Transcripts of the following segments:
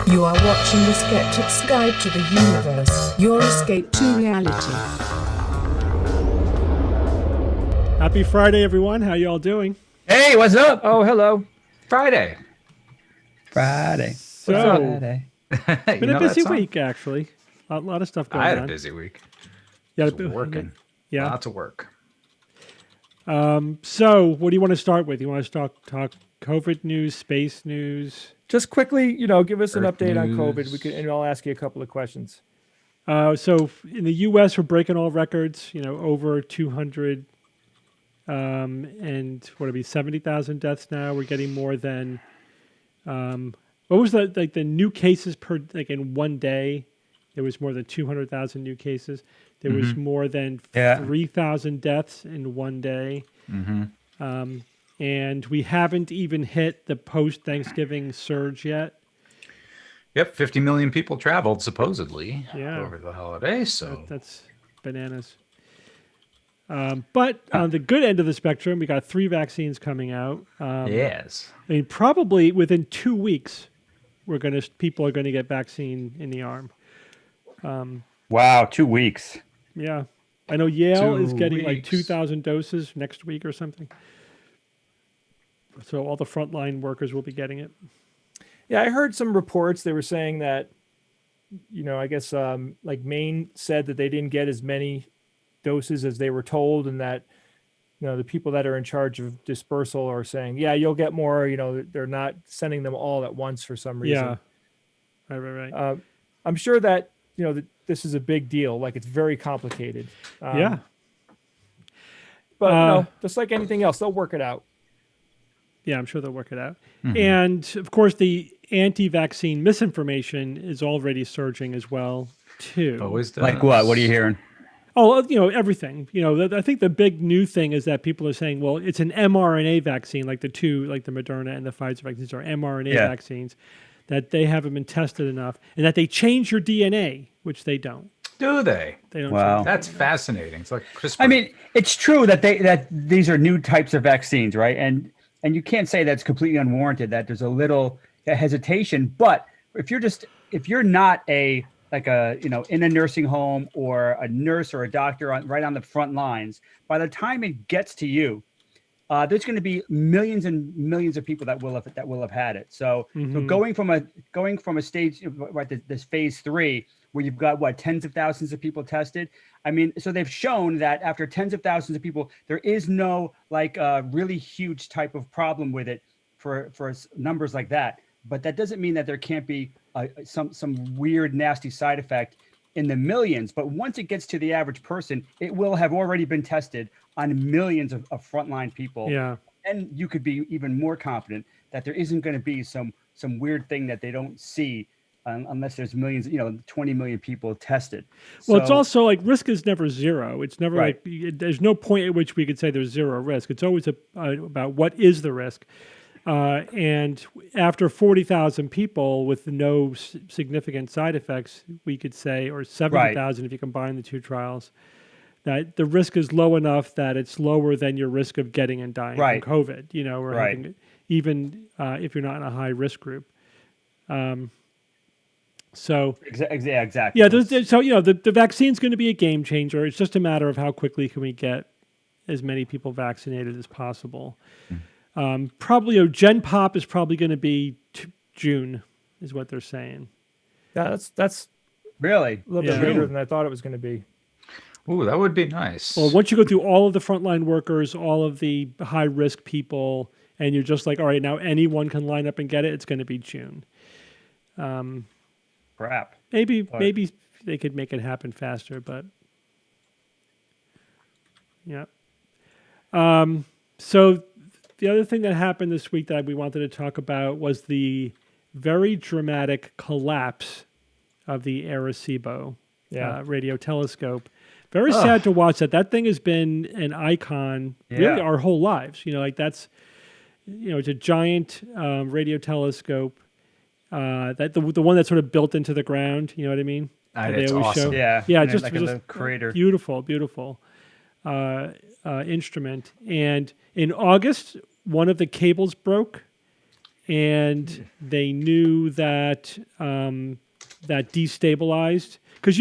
You are watching The Skeptic's Guide to the Universe, your escape to reality. Happy Friday, everyone. How you all doing? Hey, what's up? Oh, hello. Friday. So, Friday. It's been a busy week, actually. A lot of stuff going on. I had a busy week. Yeah, working. Yeah. Lots of work. So, what do you want to start with? You want to talk COVID news, space news? Just quickly, give us an Earth update on news. COVID. And I'll ask you a couple of questions. So, in the U.S., we're breaking all records. Over 200 and what would it be 70,000 deaths now. We're getting more than what was the new cases per in one day? There was more than 200,000 new cases. There was more than 3,000 deaths in one day. And we haven't even hit the post-Thanksgiving surge yet. Yep, 50 million people traveled supposedly Yeah. over the holidays. So That's bananas. But on the good end of the spectrum, we got 3 vaccines coming out. yes. I mean, probably within 2 weeks, people are gonna get vaccine in the arm. Wow, 2 weeks. Yeah, I know Yale 2 is getting like weeks. 2,000 doses next week or something. So all the frontline workers will be getting it. Yeah, I heard some reports. They were saying that, I guess like Maine said that they didn't get as many doses as they were told, and that, the people that are in charge of dispersal are saying, yeah, you'll get more. They're not sending them all at once for some reason. Yeah, right. I'm sure that, that this is a big deal. Like, it's very complicated. Yeah. But just like anything else, they'll work it out. Yeah, I'm sure they'll work it out. And of course, the anti-vaccine misinformation is already surging as well, too. Always does. Like what? What are you hearing? Oh, everything. I think the big new thing is that people are saying, well, it's an mRNA vaccine, like the Moderna and the Pfizer vaccines are mRNA vaccines, that they haven't been tested enough, and that they change your DNA, which they don't. Do they? They don't. Wow. change That's fascinating. It's like CRISPR. I mean, it's true that these are new types of vaccines, right? And you can't say that's completely unwarranted, that there's a little hesitation. But if you're not in a nursing home or a nurse or a doctor right on the front lines, by the time it gets to you, there's going to be millions and millions of people that will have had it. So, so going from a stage, right, this phase 3, where you've got tens of thousands of people tested. I mean, so they've shown that after tens of thousands of people, there is no really huge type of problem with it for numbers like that. but that doesn't mean that there can't be some weird, nasty side effect in the millions. But once it gets to the average person, it will have already been tested on millions of frontline people. Yeah. And you could be even more confident that there isn't going to be some weird thing that they don't see unless there's millions, 20 million people tested. Well, it's also like risk is never zero. It's never Right. there's no point at which we could say there's zero risk. It's always about what is the risk. And after 40,000 people with no significant side effects, we could say, or 70,000 if you combine the two trials, that the risk is low enough that it's lower than your risk of getting and dying Right. from COVID, or Right. having, even if you're not in a high risk group. So exactly. yeah, the vaccine's going to be a game changer. It's just a matter of how quickly can we get as many people vaccinated as possible. Probably Gen Pop is probably going to be June, is what they're saying. Yeah, that's Really a little bit later than I thought it was going to be. Ooh, that would be nice. Well, once you go through all of the frontline workers, all of the high risk people, and you're just like, all right, now anyone can line up and get it, it's going to be June. Crap. Maybe they could make it happen faster, but yeah. So the other thing that happened this week that we wanted to talk about was the very dramatic collapse of the Arecibo radio telescope. Very sad to watch that. That thing has been an icon really our whole lives. That's, it's a giant radio telescope. That the one that's sort of built into the ground, you know what I mean? It's awesome. Yeah, just just a crater. Beautiful instrument. And in August, one of the cables broke, and they knew that that destabilized because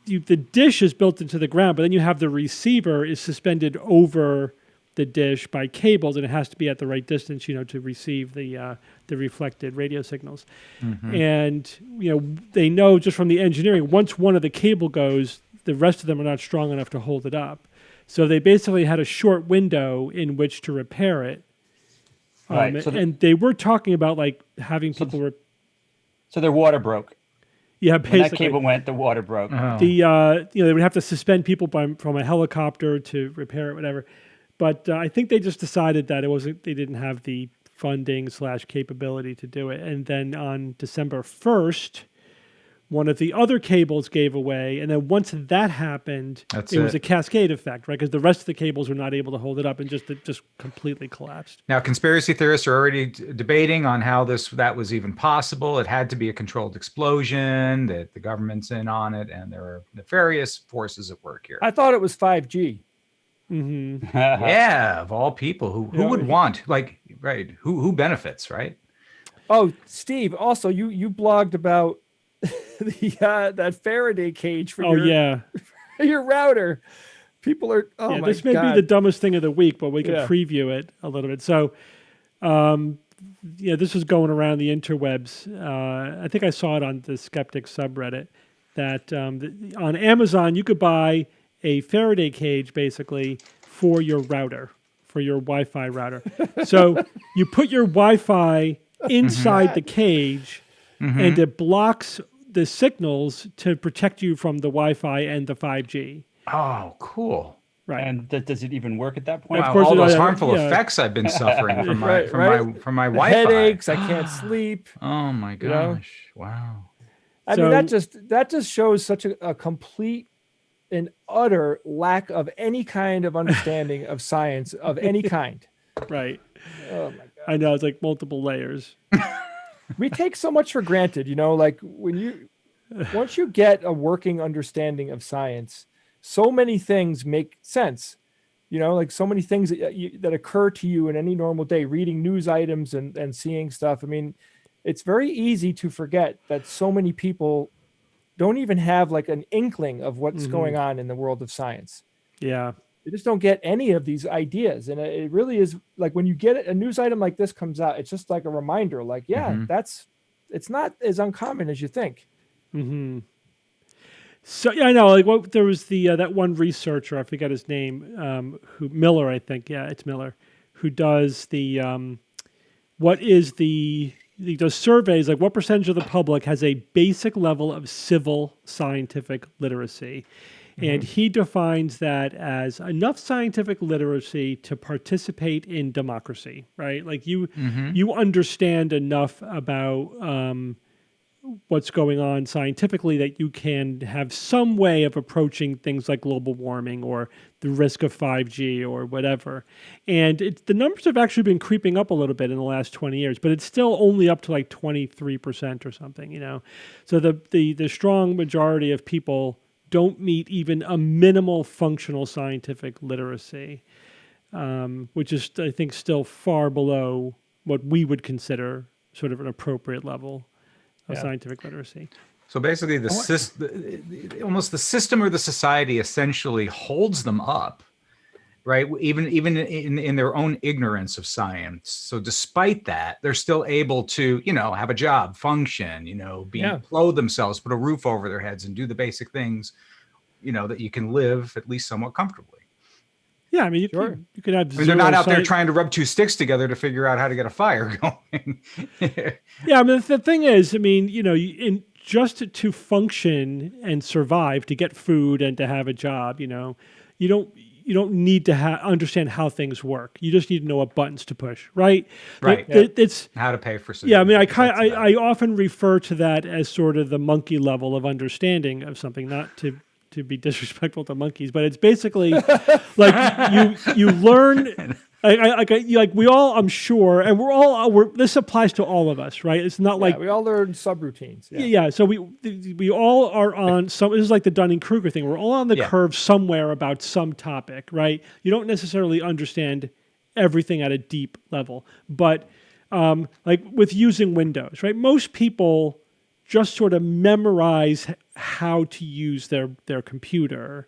the dish is built into the ground, but then you have the receiver is suspended over the dish by cables, and it has to be at the right distance, to receive the reflected radio signals. Mm-hmm. And they know just from the engineering, once one of the cable goes, the rest of them are not strong enough to hold it up. So they basically had a short window in which to repair it. Right. And they were talking about having people. So their water broke. Yeah, basically. When that cable went, the water broke. Oh. They would have to suspend people from a helicopter to repair it, whatever. But I think they just decided that they didn't have the funding / capability to do it. And then on December 1st, one of the other cables gave away. And then once that happened, it was a cascade effect, right? Because the rest of the cables were not able to hold it up and just completely collapsed. Now, conspiracy theorists are already debating on how that was even possible. It had to be a controlled explosion, that the government's in on it, and there are nefarious forces at work here. I thought it was 5G. Mm-hmm. Yeah, of all people, who would want, who benefits, right? Oh, Steve, also you blogged about that Faraday cage for your router. People are my God. This may be the dumbest thing of the week, but we can preview it a little bit. So this was going around the interwebs. I think I saw it on the Skeptic subreddit that on Amazon you could buy a Faraday cage basically for your router, for your Wi-Fi router. So you put your Wi-Fi inside the cage, and it blocks the signals to protect you from the Wi-Fi and the 5G. Oh, cool. Right. And does it even work at that point? Wow, of course, all those harmful effects I've been suffering from my Wi-Fi. Headaches, I can't sleep. Oh my gosh. Wow. I mean, that just shows such a complete and utter lack of any kind of understanding of science of any kind. Right. Oh my God. I know, it's like multiple layers. We take so much for granted, once you get a working understanding of science, so many things make sense, so many things that occur to you in any normal day, reading news items and seeing stuff. I mean, it's very easy to forget that so many people don't even have an inkling of what's going on in the world of science. Yeah. They just don't get any of these ideas. And it really is when you get a news item like this comes out, it's just like a reminder, it's not as uncommon as you think. Mm-hmm. So I know, there was that one researcher, I forget his name, Miller, I think. Yeah, it's Miller, who does the, what is the he does surveys like what percentage of the public has a basic level of civil scientific literacy. And he defines that as enough scientific literacy to participate in democracy, right? Like you understand enough about what's going on scientifically that you can have some way of approaching things like global warming or the risk of 5G or whatever. And the numbers have actually been creeping up a little bit in the last 20 years, but it's still only up to like 23% or something, you know? So the strong majority of people don't meet even a minimal functional scientific literacy, which is, I think, still far below what we would consider sort of an appropriate level of scientific literacy. So basically, almost the system or the society essentially holds them up, right? Even in their own ignorance of science. So despite that, they're still able to, you know, have a job, function, you know, clothe themselves, put a roof over their heads, and do the basic things, you know, that you can live at least somewhat comfortably. Yeah, I mean, you could have. I mean, they're not out there trying to rub two sticks together to figure out how to get a fire going. Yeah, I mean, the thing is, I mean, you know, just to function and survive, to get food and to have a job, you know, you don't need to understand how things work. You just need to know what buttons to push, right? Right. It's how to pay for something. Yeah, I mean, I often refer to that as sort of the monkey level of understanding of something, not to be disrespectful to monkeys, but it's basically like you learn. Like we all, I'm sure, and this applies to all of us, right? It's not like we all learn subroutines. Yeah. So we all are on some. This is like the Dunning-Kruger thing. We're all on the curve somewhere about some topic, right? You don't necessarily understand everything at a deep level, but like with using Windows, right? Most people just sort of memorize how to use their computer,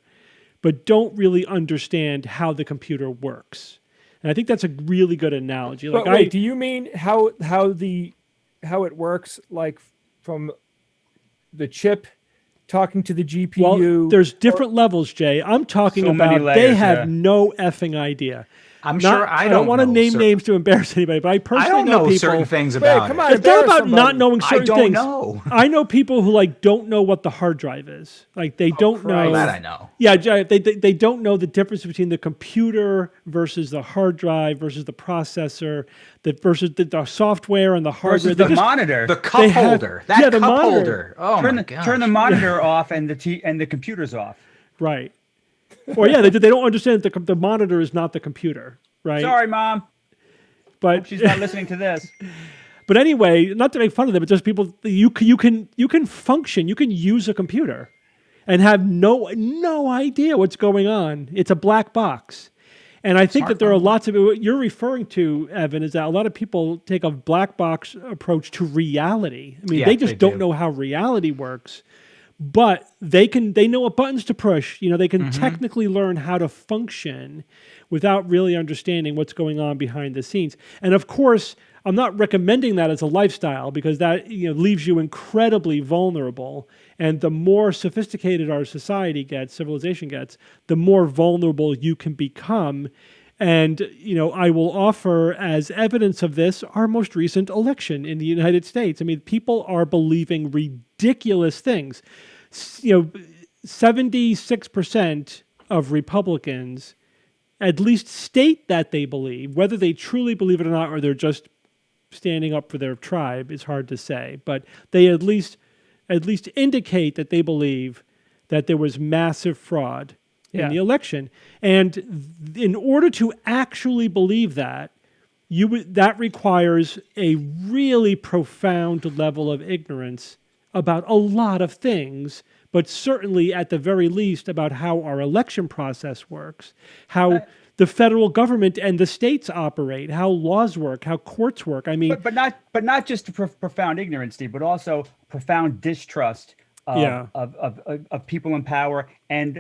but don't really understand how the computer works. And I think that's a really good analogy. Like, but wait, do you mean how it works, like from the chip talking to the GPU? Well, there's different levels, Jay. I'm talking about they have no effing idea. I'm sure I don't want to name names to embarrass anybody, but I personally know people. Certain things about come on, it's not about not knowing certain things. I don't know. I know people who like don't know what the hard drive is. Like they don't know. That I know. Yeah, they don't know the difference between the computer versus the hard drive versus the processor, versus the software and the hardware. Versus the monitor, the cup holder. That cup holder. Oh my gosh. Turn the monitor off and the computer's off. Right. Or they don't understand that the monitor is not the computer, right? Sorry, Mom. But hope she's not listening to this. But anyway, not to make fun of them, but just people. You can function. You can use a computer, and have no idea what's going on. It's a black box. And I think that there are lots of what you're referring to, Evan, is that a lot of people take a black box approach to reality. I mean, they just don't know how reality works. But they know what buttons to push. You know, they can technically learn how to function without really understanding what's going on behind the scenes. And of course, I'm not recommending that as a lifestyle because that leaves you incredibly vulnerable. And the more sophisticated our society gets, civilization gets, the more vulnerable you can become. And, I will offer as evidence of this our most recent election in the United States. I mean, people are believing ridiculous things. 76% of Republicans at least state that they believe. Whether they truly believe it or not, or they're just standing up for their tribe, is hard to say. But they at least indicate that they believe that there was massive fraud in the election. And in order to actually believe that, that requires a really profound level of ignorance about a lot of things, but certainly at the very least about how our election process works, how the federal government and the states operate, how laws work, how courts work. I mean, but not just profound ignorance, Steve, but also profound distrust of people in power and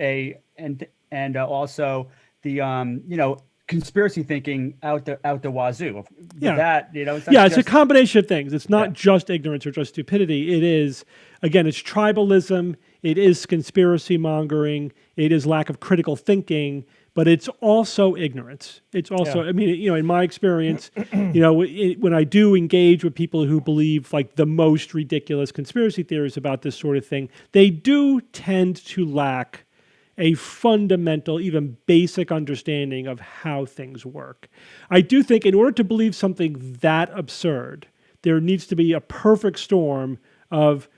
also the conspiracy thinking out the wazoo. It's a combination of things. It's not just ignorance or just stupidity. It is, again, it's tribalism. It is conspiracy mongering. It is lack of critical thinking. but it's also ignorance. It's also, I mean, in my experience, when I do engage with people who believe like the most ridiculous conspiracy theories about this sort of thing, they do tend to lack a fundamental, even basic understanding of how things work. I do think in order to believe something that absurd, there needs to be a perfect storm of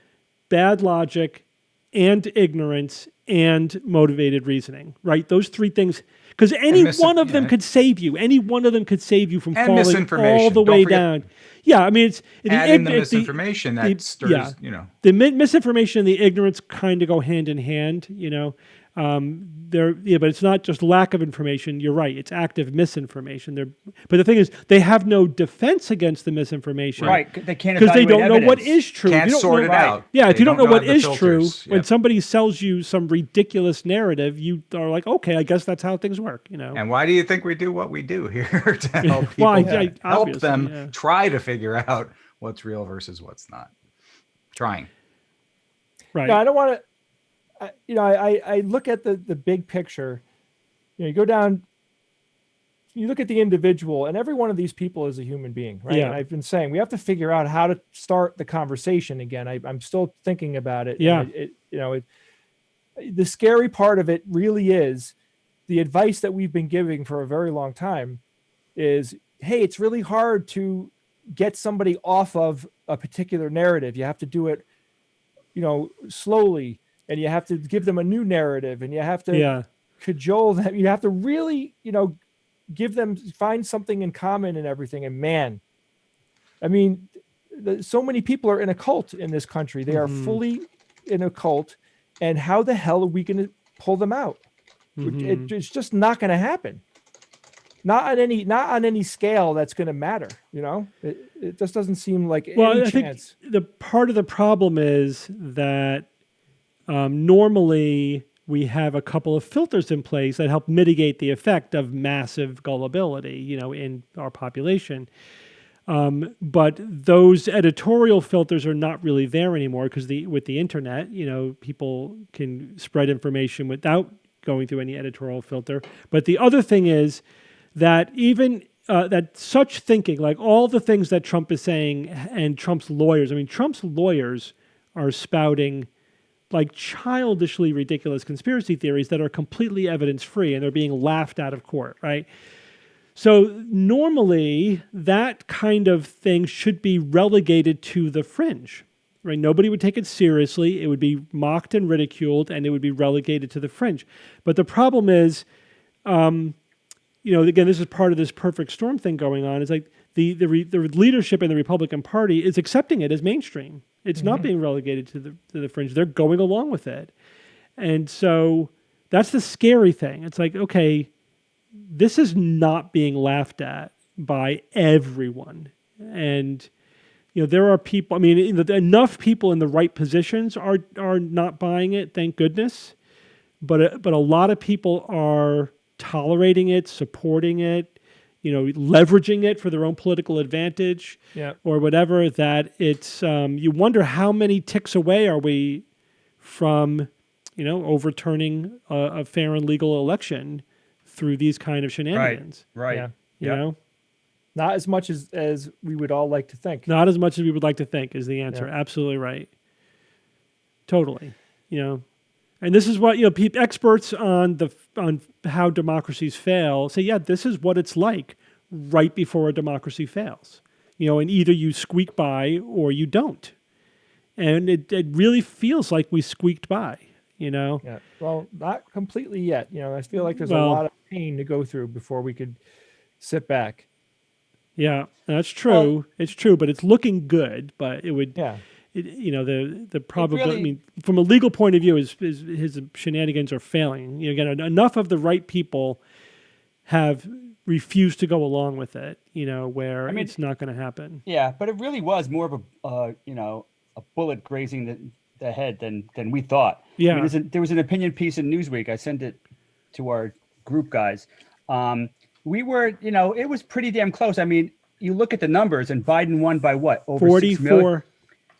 bad logic and ignorance and motivated reasoning, right? Those three things, because any one of them could save you. Any one of them could save you from falling all the way down. Yeah, I mean, it's adding the misinformation that stirs, the misinformation and the ignorance kind of go hand in hand, but it's not just lack of information. You're right; it's active misinformation. But the thing is, they have no defense against the misinformation, right? They can't because they don't know what is true. Can't sort it out. Yeah, if you don't know what is true, when somebody sells you some ridiculous narrative, you are like, okay, I guess that's how things work. And why do you think we do what we do here to help people help them try to figure out what's real versus what's not? Trying. Right. No, I don't want to. I look at the big picture. You go down, you look at the individual, and every one of these people is a human being, right? Yeah. And I've been saying we have to figure out how to start the conversation again. I'm still thinking about it. Yeah. The scary part of it really is the advice that we've been giving for a very long time is, hey, it's really hard to get somebody off of a particular narrative. You have to do it, slowly. And you have to give them a new narrative, and you have to cajole them. You have to really, find something in common and everything. And man, I mean, so many people are in a cult in this country. They are fully in a cult. And how the hell are we going to pull them out? It's just not going to happen. Not on any scale that's going to matter. It just doesn't seem like any chance. Think the part of the problem is that normally we have a couple of filters in place that help mitigate the effect of massive gullibility, in our population. But those editorial filters are not really there anymore because with the internet, people can spread information without going through any editorial filter. But the other thing is that even that such thinking, like all the things that Trump is saying and Trump's lawyers are spouting like childishly ridiculous conspiracy theories that are completely evidence-free, and they're being laughed out of court, right? So normally that kind of thing should be relegated to the fringe, right? Nobody would take it seriously. It would be mocked and ridiculed, and it would be relegated to the fringe. But the problem is, again, this is part of this perfect storm thing going on. It's like the leadership in the Republican Party is accepting it as mainstream. It's not being relegated to the fringe. They're going along with it. And so that's the scary thing. It's like, okay, this is not being laughed at by everyone. And, there are people, I mean, enough people in the right positions are not buying it, thank goodness. But a lot of people are tolerating it, supporting it, leveraging it for their own political advantage or whatever, that it's, you wonder how many ticks away are we from, overturning a fair and legal election through these kind of shenanigans. Right. Yeah. Not as much as we would all like to think. Not as much as we would like to think is the answer. Yeah. Absolutely right. Totally. And this is what, experts on how democracies fail say, this is what it's like right before a democracy fails. And either you squeak by or you don't. And it really feels like we squeaked by, Yeah. Well, not completely yet. I feel like there's a lot of pain to go through before we could sit back. Yeah, that's true. Well, it's true, but it's looking good. But it would, the probability. I mean, from a legal point of view, his shenanigans are failing. Again, enough of the right people have refused to go along with it. Where it's not going to happen. Yeah, but it really was more of a bullet grazing the head than we thought. Yeah, there was an opinion piece in Newsweek. I sent it to our group guys. We were, it was pretty damn close. I mean, you look at the numbers, and Biden won by what? Over 44. 6 million?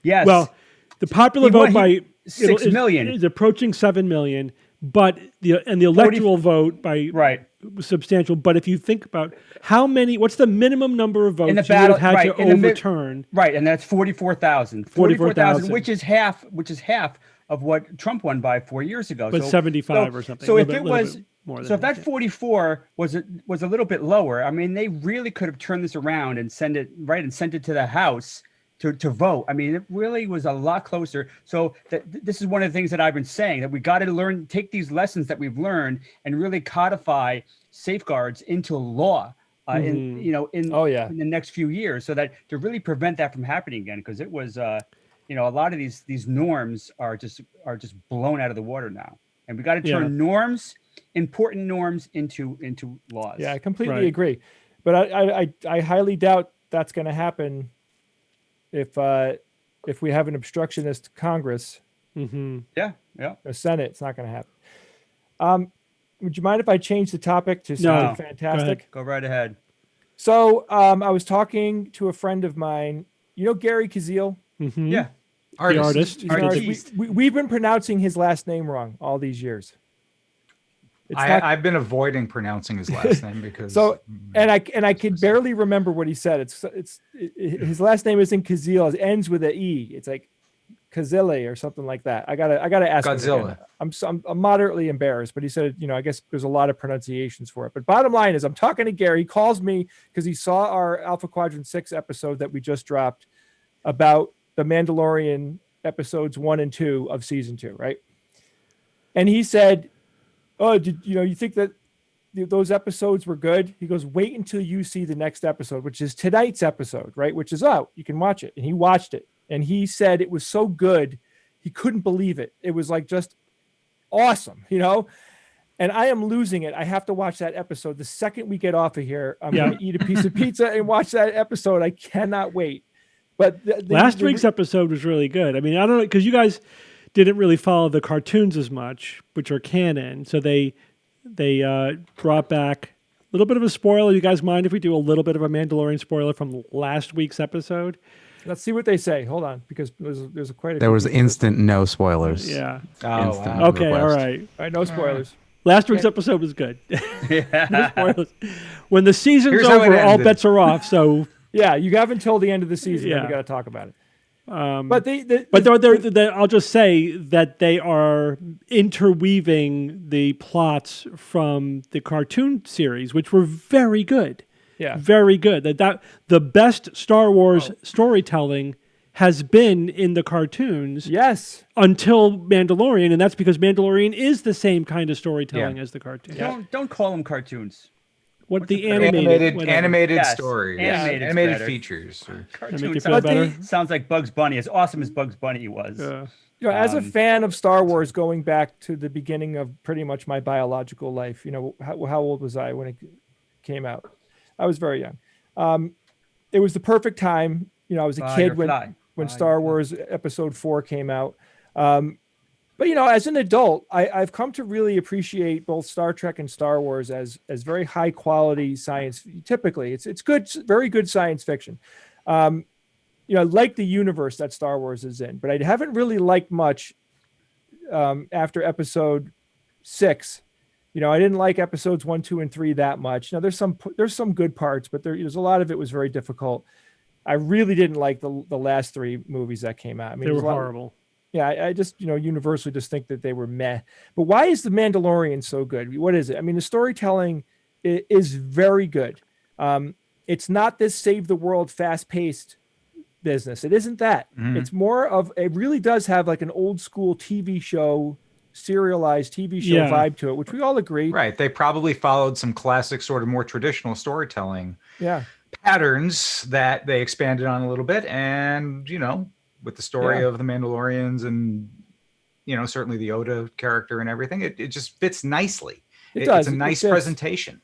Yes. Well, the popular vote by 6 million is approaching 7 million, but the electoral vote by substantial. But if you think about what's the minimum number of votes In the you would battle, have had right, to in the mid- overturn? Right, and that's 44,000. 44,000, which is half of what Trump won by 4 years ago. But 75 or something. So a if little it bit was more so than if that 44 was a little bit lower, I mean, they really could have turned this around and sent it to the House to vote. I mean, it really was a lot closer. So this is one of the things that I've been saying, that we got to take these lessons that we've learned and really codify safeguards into law. In the next few years, so that to really prevent that from happening again, because it was a lot of these norms are just blown out of the water now, and we got to turn important norms into laws. Yeah, I completely agree, but I highly doubt that's going to happen if we have an obstructionist Congress. Yeah. A Senate, it's not going to happen. Would you mind if I change the topic to something fantastic? Go right ahead. So I was talking to a friend of mine. You know Gary Kazeel? Mm-hmm. Yeah. Artist. He's an artist. We've been pronouncing his last name wrong all these years. I've been avoiding pronouncing his last name because and I could barely remember what he said. It's his last name isn't Kazeel. It ends with an E. It's like Kazile or something like that. I gotta ask Godzilla. him. I'm moderately embarrassed, but he said, I guess there's a lot of pronunciations for it. But bottom line is, I'm talking to Gary. He calls me because he saw our Alpha Quadrant 6 episode that we just dropped about the Mandalorian episodes 1 and 2 of season 2, right? And he said, "Oh, you think that those episodes were good?" He goes, "Wait until you see the next episode, which is tonight's episode, right? Which is out. You can watch it." And he watched it. And he said it was so good, he couldn't believe it. It was like just awesome, And I am losing it. I have to watch that episode. The second we get off of here, I'm going to eat a piece of pizza and watch that episode. I cannot wait. But last week's episode was really good. I mean, I don't know, because you guys didn't really follow the cartoons as much, which are canon. So they brought back a little bit of a spoiler. You guys mind if we do a little bit of a Mandalorian spoiler from last week's episode? Let's see what they say. Hold on, because there's quite a. There was instant no spoilers. Yeah. Oh, Instant wow. Okay. request. All right. All right, no spoilers. Last week's episode was good. No spoilers. When the season's Here's how it over, all ended. bets are off. So Yeah, you have until the end of the season. Then we Yeah. got to talk about it. But I'll just say that they are interweaving the plots from the cartoon series, which were very good. Yeah. Very good. That the best Star Wars storytelling has been in the cartoons Yes. until Mandalorian, and that's because Mandalorian is the same kind of storytelling as the cartoon. Don't call them cartoons. What the animated whatever. animated Yes, story, animated's animated better. features. That make Cartoon you feel better? sounds like Bugs Bunny. As awesome as Bugs Bunny was. As a fan of Star Wars, going back to the beginning of pretty much my biological life, how old was I when it came out? I was very young. It was the perfect time. I was a kid when Star Wars Episode 4 came out. But as an adult, I've come to really appreciate both Star Trek and Star Wars as very high quality science. Typically, it's good, very good science fiction. I like the universe that Star Wars is in, but I haven't really liked much after Episode 6. I didn't like episodes 1, 2, and 3 that much. Now there's some good parts, but there's a lot of it was very difficult. I really didn't like the last 3 movies that came out. I mean, They were horrible. Yeah, I just, universally just think that they were meh. But why is The Mandalorian so good? What is it? I mean, the storytelling is very good. It's not this save the world, fast-paced business. It isn't that. Mhm. It's more of, it really does have like an old school TV show, serialized TV show vibe to it, which we all agree. Right. They probably followed some classic, sort of more traditional storytelling Yeah. patterns that they expanded on a little bit. And, with the story of the Mandalorians and, certainly the Yoda character and everything, it just fits nicely. It does. It's a nice fits. presentation.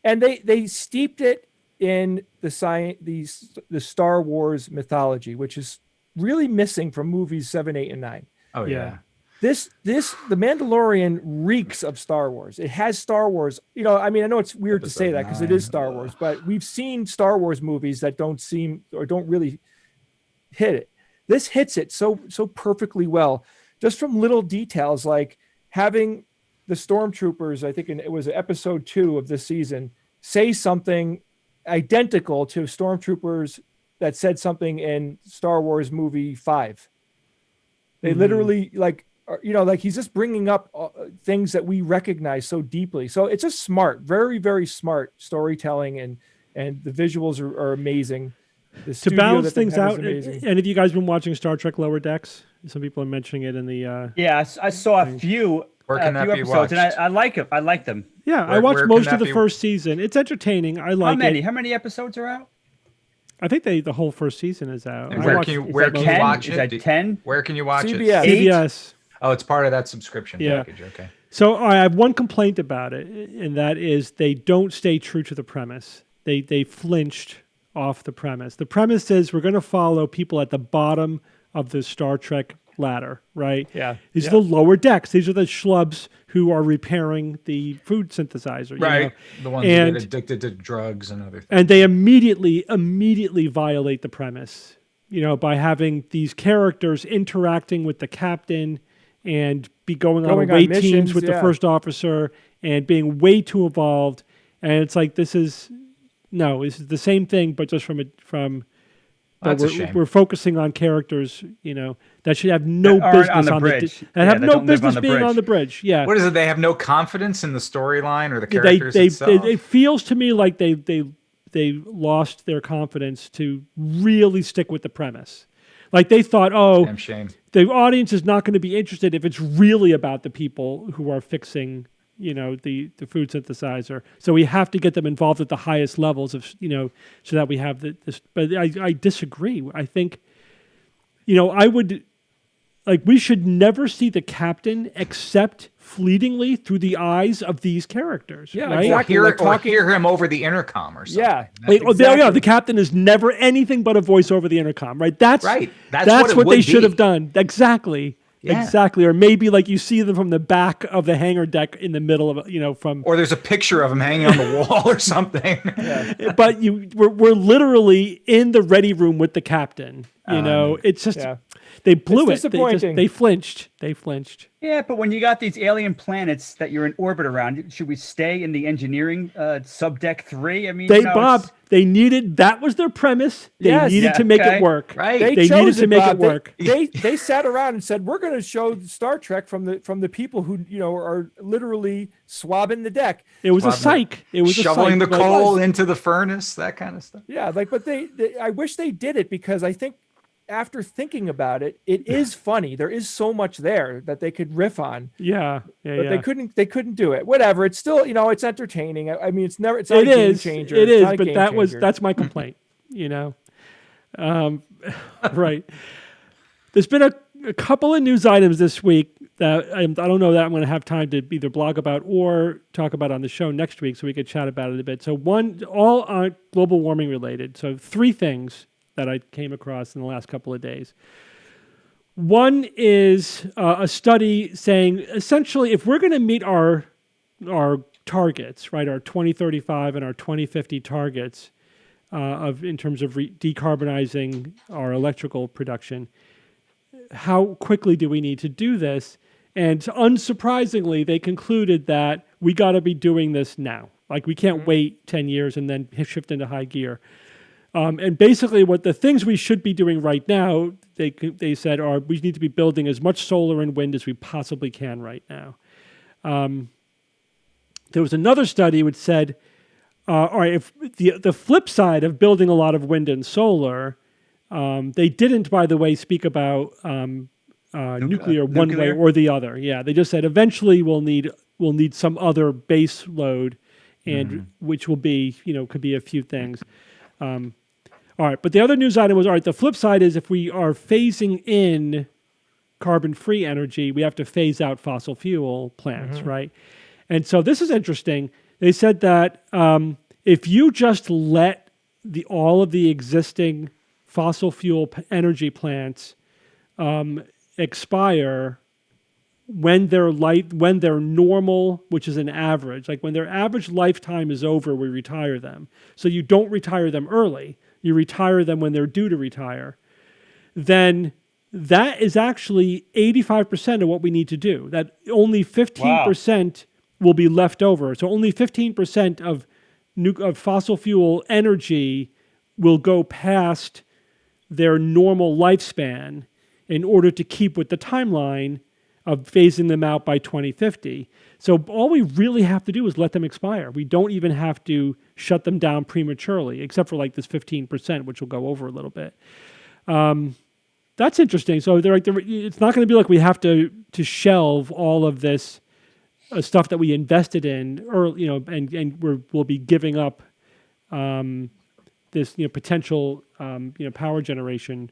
And they steeped it in the Star Wars mythology, which is really missing from movies 7, 8, and 9. Oh, yeah. The Mandalorian reeks of Star Wars. It has Star Wars. I know it's weird to say Episode that because it 9, is Star Wars, but we've seen Star Wars movies that don't really hit it. This hits it so perfectly well, just from little details like having the stormtroopers, I think it was episode 2 of this season, say something identical to stormtroopers that said something in Star Wars movie 5. They literally like he's just bringing up things that we recognize so deeply. So it's a smart, very, very smart storytelling, and the visuals are amazing. To balance things out, and have you guys been watching Star Trek Lower Decks? Some people are mentioning it in the. Yeah, I saw a few. Where can that be episodes, watched? and I like it. I like them. Yeah, I watched most of the first season. It's entertaining. I like it. How many episodes are out? I think the whole first season is out. And where can you watch it? Is that 10? Where can you watch CBS. it? CBS. Oh, it's part of that subscription package. Okay. So I have one complaint about it, and that is they don't stay true to the premise. They flinched off the premise. The premise is we're going to follow people at the bottom of the Star Trek ladder, right? Yeah. These are the lower decks. These are the schlubs who are repairing the food synthesizer. Right. You know? The ones that get addicted to drugs and other things. And they immediately violate the premise, by having these characters interacting with the captain and be going on away teams missions, with the first officer and being way too involved. And it's like, this is the same thing, but just we're focusing on characters, that should have no business on the bridge. Have no business being on the bridge. Yeah. What is it? They have no confidence in the storyline or the characters itself? It feels to me like they lost their confidence to really stick with the premise. Like they thought, damn shame. The audience is not going to be interested if it's really about the people who are fixing, the food synthesizer. So we have to get them involved at the highest levels of, so that we have this. But I disagree. I think, we should never see the captain except fleetingly through the eyes of these characters. Yeah, right? exactly. Or hear him over the intercom or something. Yeah. The captain is never anything but a voice over the intercom, right? That's right. That's what they should have done. Exactly. Yeah. Exactly. Or maybe like you see them from the back of the hangar deck in the middle of from. Or there's a picture of him hanging on the wall or something. Yeah. But we're literally in the ready room with the captain. It's just they blew it. They flinched. Yeah, but when you got these alien planets that you're in orbit around, should we stay in the engineering subdeck 3? I mean, they needed, that was their premise. They needed to make it work. Right. They needed to make it work. They sat around and said, we're going to show Star Trek from the people who, are literally swabbing the deck. It was a psych. It was shoveling the coal into the furnace, that kind of stuff. Yeah. But I wish they did it, because I think after thinking about it, it is funny. There is so much there that they could riff on. Yeah. But they couldn't do it. Whatever. It's still, it's entertaining. I mean, it's not a game changer. It is, but that's my complaint, right. There's been a couple of news items this week that I don't know that I'm going to have time to either blog about or talk about on the show next week, so we could chat about it a bit. So one, all are global warming related. So 3 things that I came across in the last couple of days. One is a study saying essentially if we're going to meet our targets, right, our 2035 and our 2050 targets in terms of decarbonizing our electrical production, how quickly do we need to do this? And unsurprisingly, they concluded that we got to be doing this now. Like we can't wait 10 years and then shift into high gear. And basically what the things we should be doing right now, they said, are we need to be building as much solar and wind as we possibly can right now. There was another study which said, all right, if the flip side of building a lot of wind and solar, they didn't, by the way, speak about nuclear one way or the other. Yeah, they just said eventually we'll need some other base load, and which will be, could be a few things. All right, but the other news item was, all right, the flip side is if we are phasing in carbon-free energy, we have to phase out fossil fuel plants, right? And so this is interesting. They said that if you just let all of the existing fossil fuel energy plants expire when they're normal, which is an average, like when their average lifetime is over, we retire them. So you don't retire them early. You retire them when they're due to retire. Then that is actually 85% of what we need to do. That only 15% will be left over. So only 15% of fossil fuel energy will go past their normal lifespan in order to keep with the timeline of phasing them out by 2050. So all we really have to do is let them expire. We don't even have to shut them down prematurely, except for like this 15%, which will go over a little bit. That's interesting. So it's not going to be like we have to shelve all of this stuff that we invested in, or and we'll be giving up this potential power generation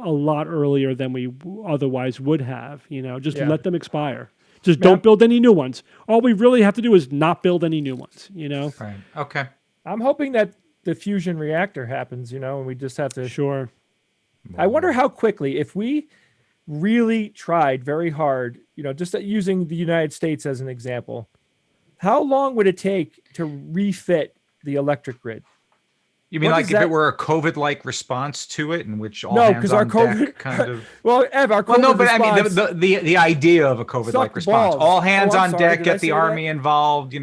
a lot earlier than we otherwise would have. Just let them expire. Just don't build any new ones. All we really have to do is not build any new ones. Right. Okay. I'm hoping that the fusion reactor happens. And we just have to. Sure. I wonder how quickly, if we really tried very hard, just using the United States as an example, how long would it take to refit the electric grid? You mean like if it were a COVID-like response to it, in which all no, hands because on our COVID deck kind of well, Ev, our COVID well, no, but response, I mean the idea of a COVID-like response, balls. all hands on sorry, deck, did I get the say army that? involved, Yeah,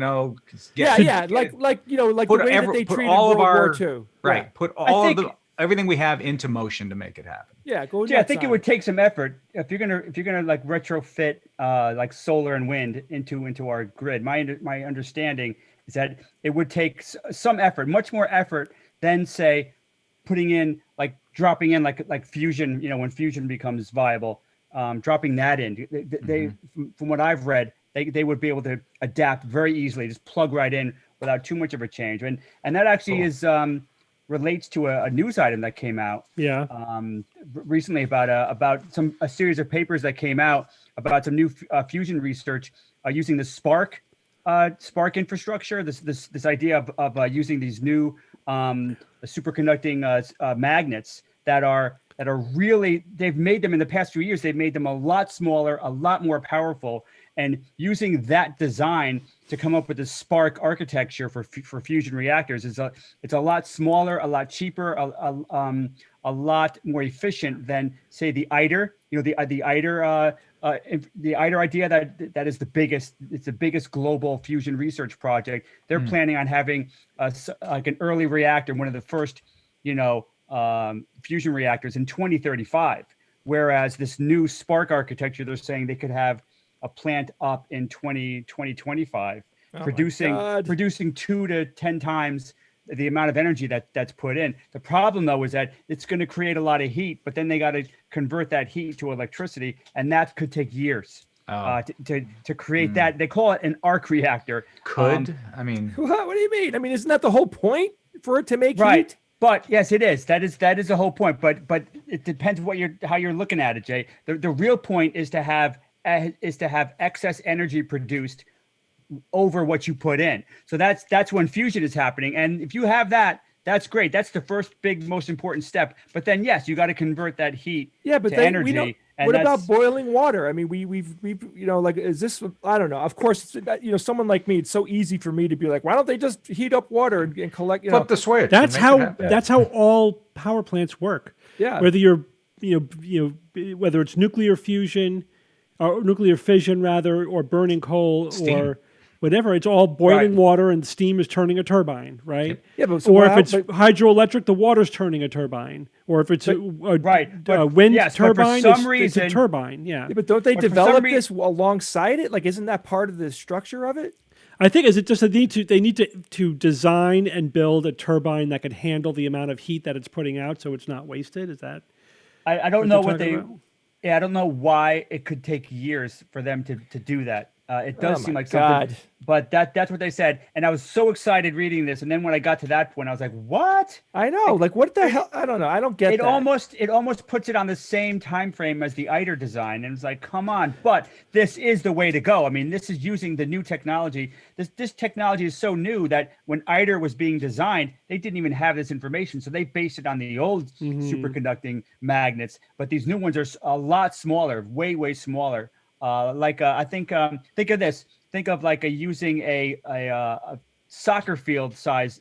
like the way that they put treated all World of our War II. right, Yeah. put all of everything we have into motion to make it happen. Yeah, go. Yeah, I think it would take some effort if you're gonna like retrofit like solar and wind into our grid. My understanding is that it would take some effort, much more effort than say dropping in like fusion. When fusion becomes viable, dropping that in. They from what I've read, they would be able to adapt very easily, just plug right in without too much of a change. And that actually is relates to a news item that came out recently about a series of papers that came out about some new fusion research using the spark infrastructure, this idea of using these new superconducting magnets that are really, they've made them in the past few years, they've made them a lot smaller, a lot more powerful, and using that design to come up with the spark architecture for fusion reactors it's a lot smaller, a lot cheaper, a lot more efficient than say the ITER. The ITER idea that is the biggest global fusion research project. They're planning on having like an early reactor, one of the first fusion reactors in 2035. Whereas this new spark architecture, they're saying they could have a plant up in 2025, producing 2 to 10 times the amount of energy that's put in. The problem though is that it's going to create a lot of heat, but then they got to convert that heat to electricity, and that could take years to create that. They call it an arc reactor. I mean, what do you mean? I mean, isn't that the whole point for it to make heat? But yes, it is. That is the whole point. But it depends how you're looking at it, Jay. The real point is to have excess energy produced over what you put in. So that's when fusion is happening. And if you have that, that's great. That's the first big, most important step. But then yes, you got to convert that heat to energy. What about boiling water? I mean, we've like, is this? I don't know. Of course, someone like me, it's so easy for me to be like, why don't they just heat up water and collect? Flip the switch. That's how all power plants work. Yeah. Whether you're whether it's nuclear fusion or nuclear fission rather, or burning coal or whatever, it's all boiling water and steam is turning a turbine, right? Yeah, but if it's hydroelectric, the water's turning a turbine. Or if it's a wind turbine, it's a turbine. Yeah, but don't they develop this alongside it? Like, isn't that part of the structure of it? I think is it just they need to design and build a turbine that could handle the amount of heat that it's putting out, so it's not wasted. Is that? I don't know what they. Yeah, I don't know why it could take years for them to do that. It does seem like something, but that's what they said. And I was so excited reading this. And then when I got to that point, I was like, what? I know. Like, what the hell? I don't know. I don't get it. It almost puts it on the same time frame as the ITER design. And it's like, come on. But this is the way to go. I mean, this is using the new technology. This technology is so new that when ITER was being designed, they didn't even have this information. So they based it on the old superconducting magnets. But these new ones are a lot smaller, way, way smaller. I think of this. Think of like using a soccer field size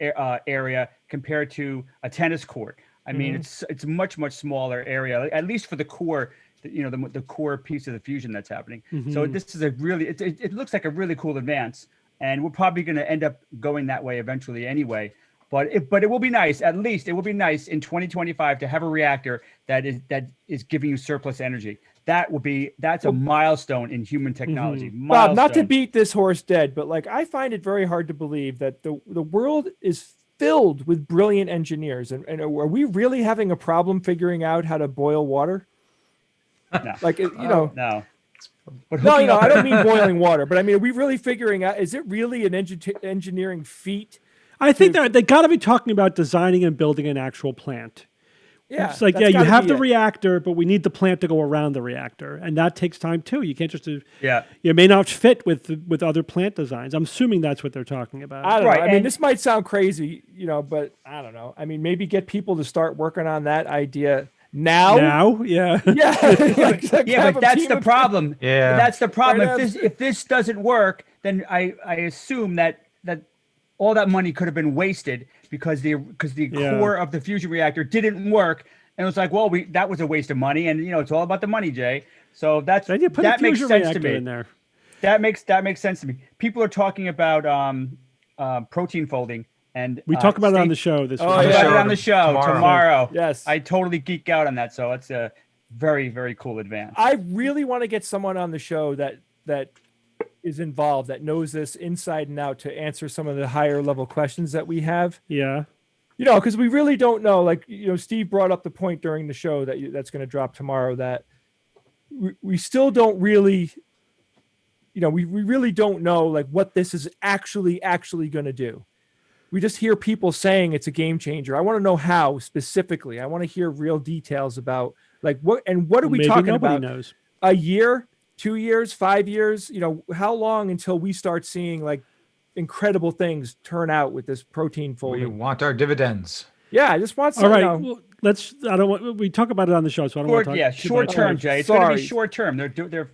area compared to a tennis court. I mean, it's a much smaller area, at least for the core, the core piece of the fusion that's happening. So this is a really, it looks like a really cool advance, and we're probably going to end up going that way eventually anyway. But it will be nice. At least it will be nice in 2025 to have a reactor that is giving you surplus energy. That's a milestone in human technology. Bob, not to beat this horse dead, but like I find it very hard to believe that the world is filled with brilliant engineers, and are we really having a problem figuring out how to boil water? No. Like no. But no, I don't mean boiling water, but I mean, are we really figuring out? Is it really an engineering feat? I think that they got to be talking about designing and building an actual plant. Yeah, it's like, you have the reactor, but we need the plant to go around the reactor, and that takes time too. You can't just do. Yeah, it may not fit with other plant designs. I'm assuming that's what they're talking about. I don't know. I mean, this might sound crazy, but I don't know. I mean, maybe get people to start working on that idea now. Now, yeah, yeah, but that's the problem. Yeah, that's the problem. If this doesn't work, then I assume that all that money could have been wasted because the core of the fusion reactor didn't work, and it was like, well, that was a waste of money, and it's all about the money, Jay. So that makes sense to me. In there. That makes sense to me. People are talking about protein folding, and we talk about it on the show this week. Oh, yeah, on the show tomorrow. Yes, I totally geek out on that. So it's a very, very cool advance. I really want to get someone on the show that is involved, that knows this inside and out, to answer some of the higher level questions that we have. Yeah. Because we really don't know. Like, Steve brought up the point during the show that's going to drop tomorrow, that we still don't really, we really don't know like what this is actually going to do. We just hear people saying it's a game changer. I want to know how specifically. I want to hear real details about like what are we talking about? Knows. A year? 2 years, 5 years, how long until we start seeing like incredible things turn out with this protein folding? We want our dividends. Yeah, I just want some. All right, well, we talk about it on the show, so I don't want to talk. Yeah, short term, Jay. It's going to be short term. They're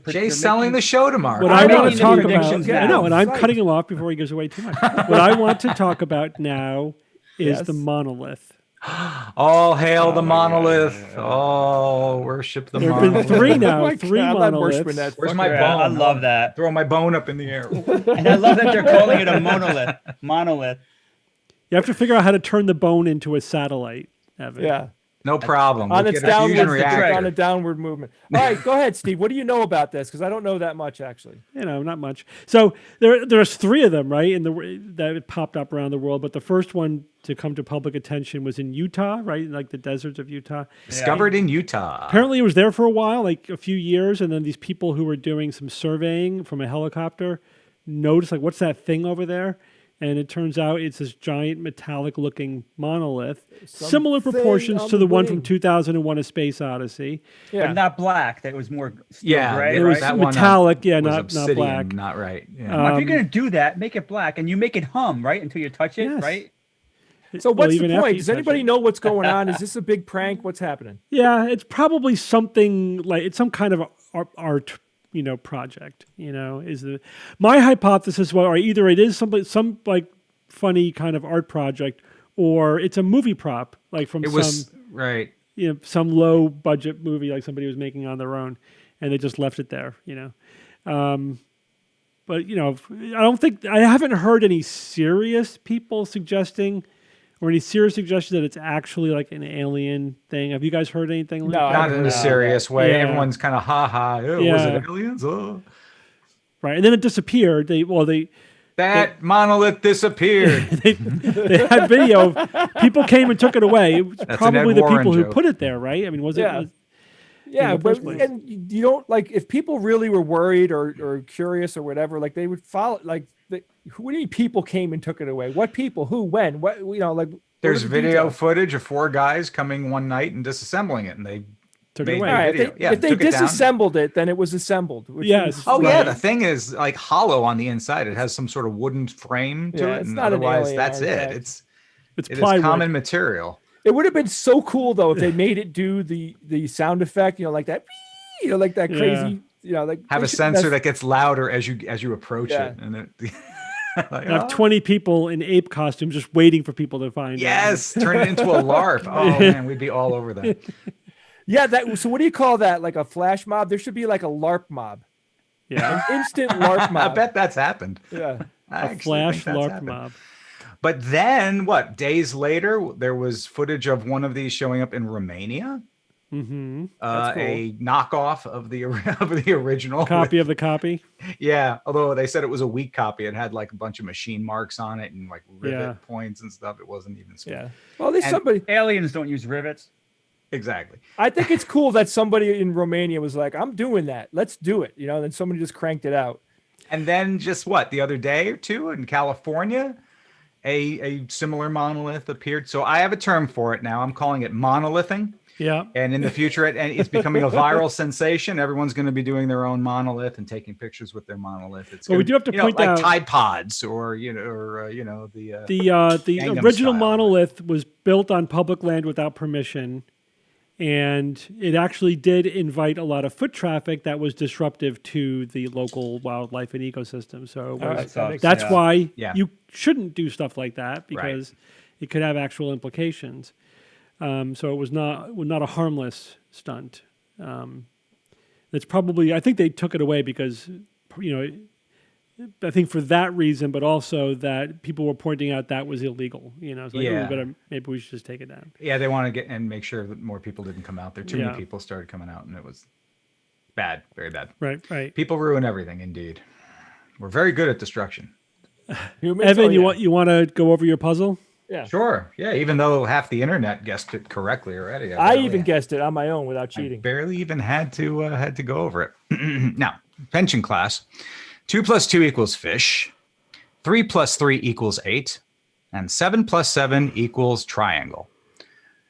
Jay's selling the show tomorrow. What I want to talk about, and I'm cutting him off before he gives away too much. What I want to talk about now is the monolith. All hail the monolith. Oh, worship the monolith. There have been three now. Three monoliths. Where's my bone? I love that. Throw my bone up in the air. And I love that they're calling it a monolith. Monolith. You have to figure out how to turn the bone into a satellite, Evan. Yeah. No problem. On its on a downward movement. All right, go ahead, Steve. What do you know about this? Because I don't know that much, actually. Not much. So there's three of them, right? That popped up around the world, but the first one to come to public attention was in Utah, right? Like the deserts of Utah. Discovered in Utah. Apparently, it was there for a while, like a few years, and then these people who were doing some surveying from a helicopter noticed, like, what's that thing over there? And it turns out it's this giant metallic-looking monolith, similar proportions to the one from 2001: A Space Odyssey. Yeah, but not black. That was more gray. It was metallic. Not black. Not right. Yeah. If you're going to do that, make it black, and you make it hum, right, until you touch it, right? So what's the point? Does anybody know what's going on? Is this a big prank? What's happening? Yeah, it's probably something like it's some kind of art. Project, my hypothesis was, or either it is some like funny kind of art project, or it's a movie prop, like from some low budget movie, like somebody was making on their own, and they just left it there, But I haven't heard any serious people suggesting, or any serious suggestion that it's actually like an alien thing. Have you guys heard anything? Like that? Not in a serious way. Yeah. Everyone's kind of ha. Was it aliens? Oh. Right, and then it disappeared. That monolith disappeared. they had video. People came and took it away. It was probably the people who put it there, right? I mean, was it? Yeah, but and you don't like if people really were worried or curious or whatever, like they would follow. Like, what do you mean people came and took it away? What people? Who? When? What? Like there's video footage of 4 guys coming one night and disassembling it, and they took it away. Right, if they disassembled it, then it was assembled. Yes. The thing is like hollow on the inside. It has some sort of wooden frame to it, and otherwise that's it. It's common material. It would have been so cool though if they made it do the sound effect, like that, like that crazy, like have a sensor that gets louder as you approach it, and Like, I have oh, 20 people in ape costumes just waiting for people to find it. yes, turn it into a LARP. Oh man, we'd be all over that. Yeah, that. So what do you call that? Like a flash mob? There should be like a LARP mob, Yeah. instant LARP I mob. bet that's happened. Yeah. I A actually flash think that's LARP happened. mob. But then, what? Days later, there was footage of one of these showing up in Romania. Mm-hmm. That's cool. A knockoff of the original Copy of the copy. Yeah, although they said it was a weak copy. It had like a bunch of machine marks on it and like rivet Yeah. points and stuff. It wasn't even smooth. Yeah. Well, at least And- somebody. Aliens don't use rivets. Exactly. I think it's cool that somebody in Romania was like, "I'm doing that. Let's do it." You know, and then somebody just cranked it out. And then just what, the other day or two in California, a similar monolith appeared. So I have a term for it now. I'm calling it monolithing. Yeah. And in the future, it's becoming a viral sensation. Everyone's going to be doing their own monolith and taking pictures with their monolith. It's Well, we gonna- do have to you know, point like out- Tide Pods or the The Gangnam original Style. monolith was built on public land without permission, and it actually did invite a lot of foot traffic that was disruptive to the local wildlife and ecosystem. So it All was- right, that makes that's sense. why Yeah. you shouldn't do stuff like that, because it could have actual implications. So it was not a harmless stunt. It's probably, I think they took it away because, I think for that reason, but also that people were pointing out that was illegal. So Yeah. maybe we should just take it down. Yeah, they want to get and make sure that more people didn't come out there. Too Yeah. many people started coming out, and it was bad, very bad. Right. People ruin everything, indeed. We're very good at destruction. Humans, Evan, oh, yeah. you want to go over your puzzle? Yeah. Sure, yeah. Even though half the internet guessed it correctly already, I barely- even guessed it on my own without I cheating. barely even had to go over it. Now, pension class: 2 + 2 = fish, 3 + 3 = 8, and 7 + 7 = triangle.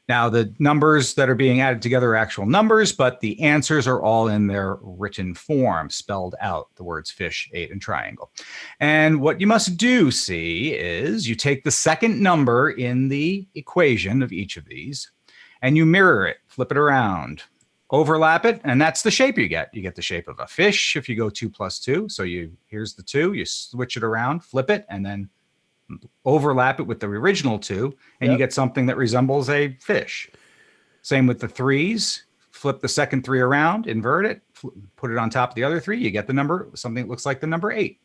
Now, the numbers that are being added together are actual numbers, but the answers are all in their written form, spelled out, the words fish, 8, and triangle. And what you must do, see, is you take the second number in the equation of each of these, and you mirror it, flip it around, overlap it, and that's the shape you get. You get the shape of a fish if you go 2 + 2. So here's the 2, you switch it around, flip it, and then overlap it with the original 2, and you get something that resembles a fish. Same with the 3s. Flip the second 3 around, invert it, put it on top of the other 3. You get the number, something that looks like the number 8.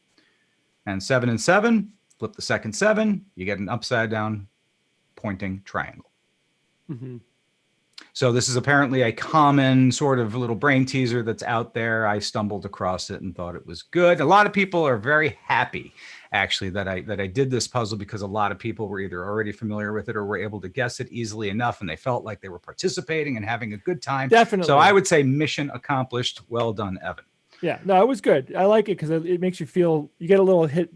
And 7 and 7, flip the second 7. You get an upside down pointing triangle. Mm-hmm. So this is apparently a common sort of little brain teaser that's out there. I stumbled across it and thought it was good. A lot of people are very happy, actually, that I did this puzzle, because a lot of people were either already familiar with it or were able to guess it easily enough, and they felt like they were participating and having a good time. Definitely. So I would say mission accomplished. Well done, Evan. Yeah, no, it was good. I like it because it makes you feel, you get a little hit,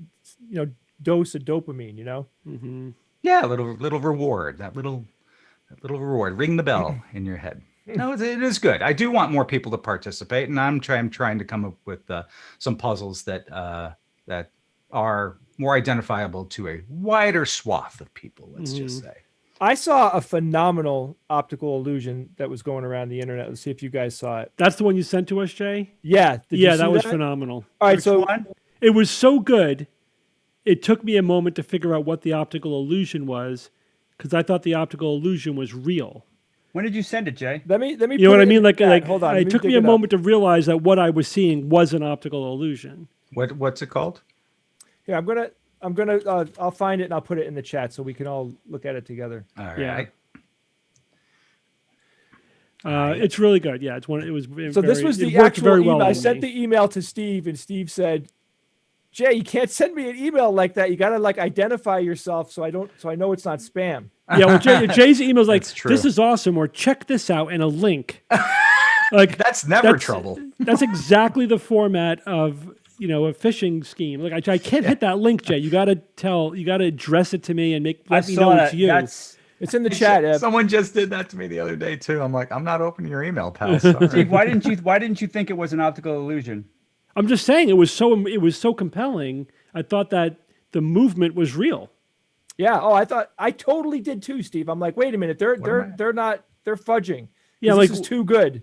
dose of dopamine, Mm-hmm. Yeah, a little reward. That little reward. Ring the bell in your head. No, it is good. I do want more people to participate, and I'm trying to come up with some puzzles that are more identifiable to a wider swath of people. Let's just say. I saw a phenomenal optical illusion that was going around the internet. Let's see if you guys saw it. That's the one you sent to us, Jay? Yeah. Did you Yeah, see that was phenomenal. All right, Which so one? It was so good, it took me a moment to figure out what the optical illusion was, because I thought the optical illusion was real. When did you send it, Jay? let me. You know put what I it in mean? the Like, chat. Hold on. it took me a moment to realize that what I was seeing was an optical illusion. What's it called? Yeah, I'll find it and I'll put it in the chat so we can all look at it together. All right. Yeah. It's really good. Yeah, it's one. It was. So this was it the worked actual very email. well I on sent me. the email to Steve, and Steve said, "Jay, you can't send me an email like that. You got to identify yourself so I know it's not spam." Yeah, well, Jay's email's like, That's true. "This is awesome," or "Check this out," and a link. Like That's never trouble. That's exactly the format of a phishing scheme. Like I can't hit that link, Jay. You got to address it to me and let me know it's you. It's in the chat, Eb. Someone just did that to me the other day too. I'm like, I'm not opening your email, pal. Sorry. Steve, why didn't you think it was an optical illusion? I'm just saying it was so compelling. I thought that the movement was real. Yeah. Oh, I totally did too, Steve. I'm like, wait a minute. They're fudging. Yeah, This like is too good.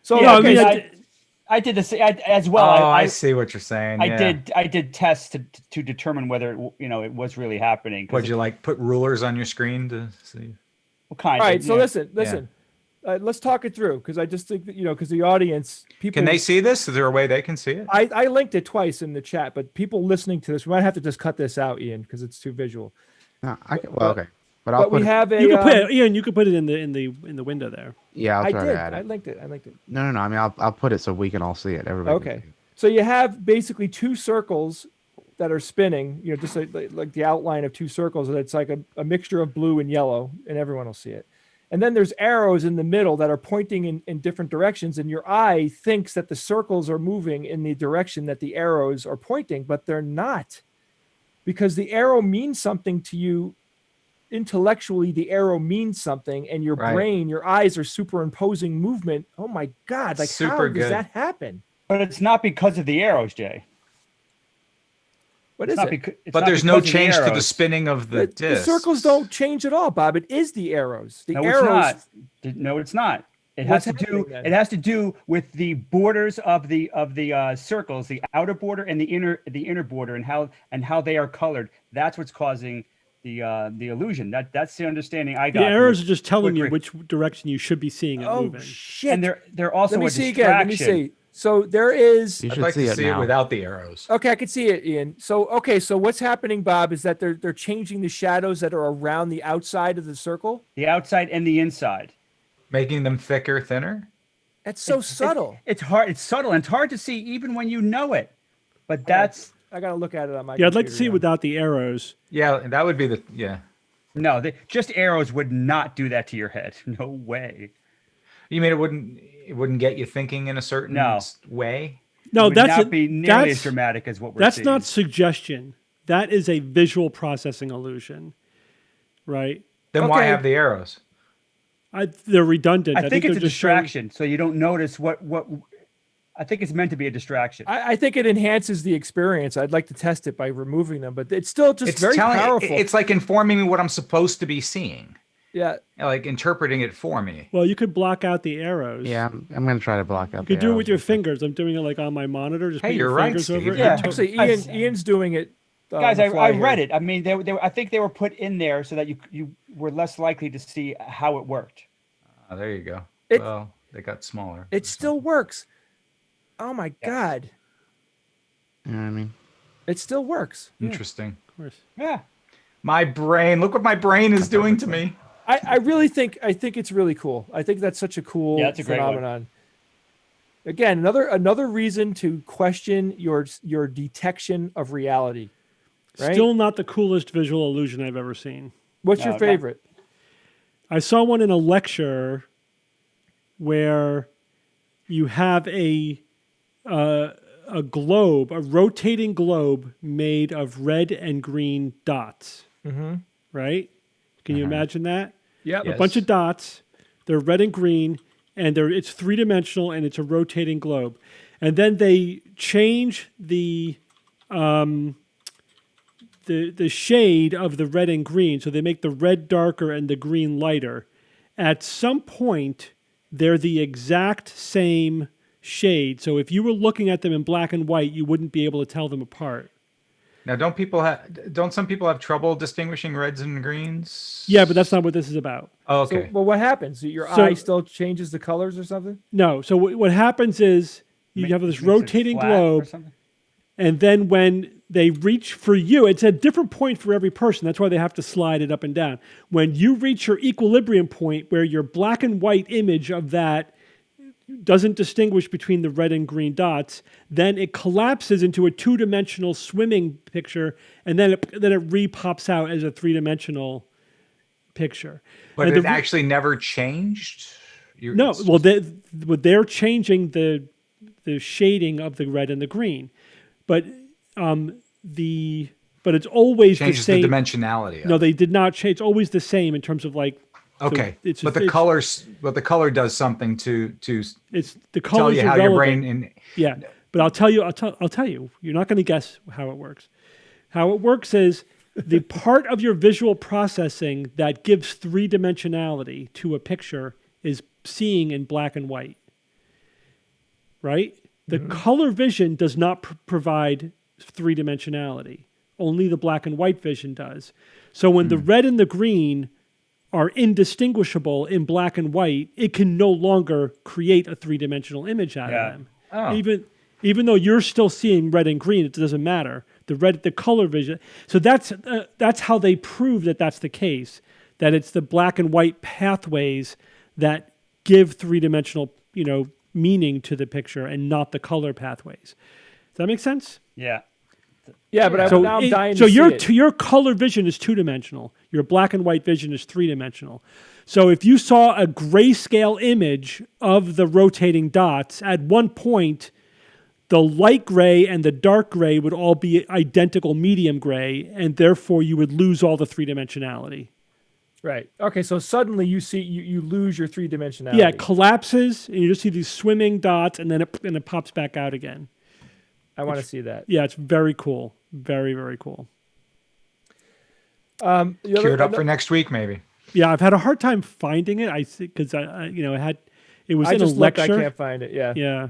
So Yeah, okay, I mean, so- I I did this as well. I see what you're saying. I did tests to determine whether it was really happening. Would you like put rulers on your screen to see? Well, kind All of. right, so listen. Let's talk it through because I just think that, because the audience, people. Can they see this? Is there a way they can see it? I linked it twice in the chat, but people listening to this, we might have to just cut this out, Ian, because it's too visual. No, okay. But I'll put we it, have a. You could put Ian. You could put it in the window there. yeah, I'll I try did. to add it. I linked it. No. I mean, I'll put it so we can all see it. Everybody. can Okay. see it. So you have basically two circles that are spinning, just like the outline of two circles. It's like a mixture of blue and yellow, and everyone will see it. And then there's arrows in the middle that are pointing in different directions. And your eye thinks that the circles are moving in the direction that the arrows are pointing, but they're not. Because the arrow means something to you. Intellectually, the arrow means something, and your brain, your eyes are superimposing movement. Oh my God. Like, how does that happen? But it's not because of the arrows, Jay. What is it? But there's no change to the spinning of the disc. The circles don't change at all, Bob. It is the arrows. The arrows. No, it's not. It has to do. Then? It has to do with the borders of the circles, the outer border and the inner border, and how they are colored. That's what's causing the illusion. That's the understanding I got. The arrows are just telling you which direction you should be seeing it moving. Oh shit! And they're also Let me a see distraction. again. Let me see. So there is. You I'd should like see to it see now. it without the arrows. Okay, I can see it, Ian. So what's happening, Bob, is that they're changing the shadows that are around the outside of the circle. The outside and the inside. Making them thicker, thinner? That's so subtle. It's hard. It's subtle and it's hard to see even when you know it. But that's I gotta look at it on my. Yeah, I'd like to computer see it now. without the arrows. Yeah, that would be no. Just arrows would not do that to your head. No way. You mean it wouldn't get you thinking in a certain way? No, It would not be nearly as dramatic as what we're That's seeing. not suggestion. That is a visual processing illusion, right? Then why have the arrows? They're redundant. I think it's they're a just showing- distraction, so you don't notice what. I think it's meant to be a distraction. I think it enhances the experience. I'd like to test it by removing them, but it's still just very powerful. It's like informing me what I'm supposed to be seeing. Yeah. Like interpreting it for me. Well, you could block out the arrows. Yeah, I'm going to try to block out. You could do it with your fingers. I'm doing it like on my monitor. Just put your fingers Steve. over it. Yeah. Actually, Ian's doing it. Guys, I read it. I mean, I think they were put in there so that you were less likely to see how it worked. Oh, there you go. Well, they got smaller. It still works. Oh my God. You know what I mean? It still works. Interesting. Of course. Yeah. My brain. Look what my brain is doing to me. I really think it's really cool. I think that's such a cool it's a great one. phenomenon. Again, another reason to question your detection of reality. Right? Still not the coolest visual illusion I've ever seen. What's your favorite? I saw one in a lecture where you have a globe, a rotating globe made of red and green dots. Mm-hmm. Right? Can you imagine that? Yep. A bunch of dots. They're red and green, and it's three-dimensional, and it's a rotating globe. And then they change the shade of the red and green, so they make the red darker and the green lighter. At some point, they're the exact same shade. So if you were looking at them in black and white, you wouldn't be able to tell them apart. Now, don't some people have trouble distinguishing reds and greens? Yeah, but that's not what this is about. Oh, okay. So, well, what happens? Your eye still changes the colors or something? No. So what happens is you have this rotating globe, and then when they reach for you, it's a different point for every person. That's why they have to slide it up and down. When you reach your equilibrium point where your black and white image of that doesn't distinguish between the red and green dots, then it collapses into a two-dimensional swimming picture, and then it re-pops out as a three-dimensional picture. But and it actually never changed? No, well, they're changing the shading of the red and the green, but it's always changes the same. The dimensionality. No, they did not change. It's always the same in terms of like. Okay, but the color does something to it's the colors tell you how your brain. Yeah, but I'll tell you. You're not going to guess how it works. How it works is the part of your visual processing that gives three-dimensionality to a picture is seeing in black and white. Right? The color vision does not provide three-dimensionality. Only the black and white vision does. So when the red and the green are indistinguishable in black and white, it can no longer create a three-dimensional image out of them. Oh. Even though you're still seeing red and green, it doesn't matter. The color vision. So that's how they prove that that's the case. That it's the black and white pathways that give three-dimensional, meaning to the picture, and not the color pathways. Does that make sense? Yeah. Yeah, but now I'm dying so to see it. your color vision is two-dimensional. Your black and white vision is three-dimensional. So if you saw a grayscale image of the rotating dots, at one point, the light gray and the dark gray would all be identical medium gray, and therefore you would lose all the three-dimensionality. Right. Okay, so suddenly you lose your three-dimensionality. Yeah, it collapses, and you just see these swimming dots, and then it pops back out again. I want to see that. Yeah, it's very cool. Very, very cool. Queued up for next week, maybe. Yeah, I've had a hard time finding it. Because it was in a lecture. I can't find it. Yeah. Yeah.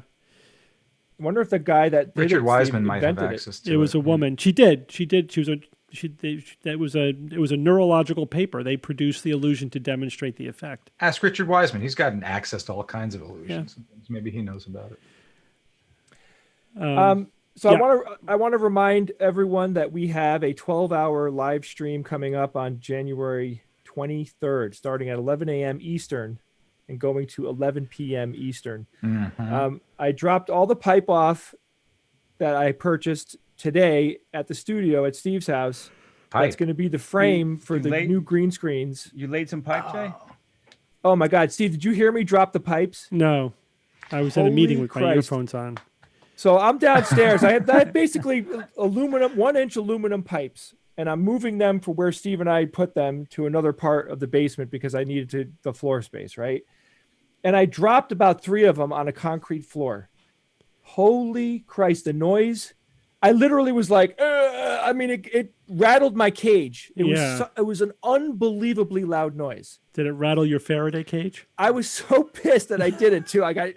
I wonder if the guy that did Richard it, Wiseman Steve, might have invented access to it. It was a woman. She did. It was a neurological paper. They produced the illusion to demonstrate the effect. Ask Richard Wiseman. He's gotten access to all kinds of illusions. Yeah. Maybe he knows about it. So I want to remind everyone that we have a 12-hour live stream coming up on January 23rd, starting at 11 a.m. Eastern and going to 11 p.m. Eastern. Mm-hmm. I dropped all the pipe off that I purchased today at the studio at Steve's house. That's going to be the frame for the new green screens. You laid some pipe, Jay? Oh my God, Steve, did you hear me drop the pipes? No, I was at a meeting with my earphones on. So I'm downstairs. I had basically 1-inch aluminum pipes, and I'm moving them from where Steve and I put them to another part of the basement because I needed the floor space, right? And I dropped about 3 of them on a concrete floor. Holy Christ, the noise. I literally was like, it rattled my cage. It was an unbelievably loud noise. Did it rattle your Faraday cage? I was so pissed that I did it too. I got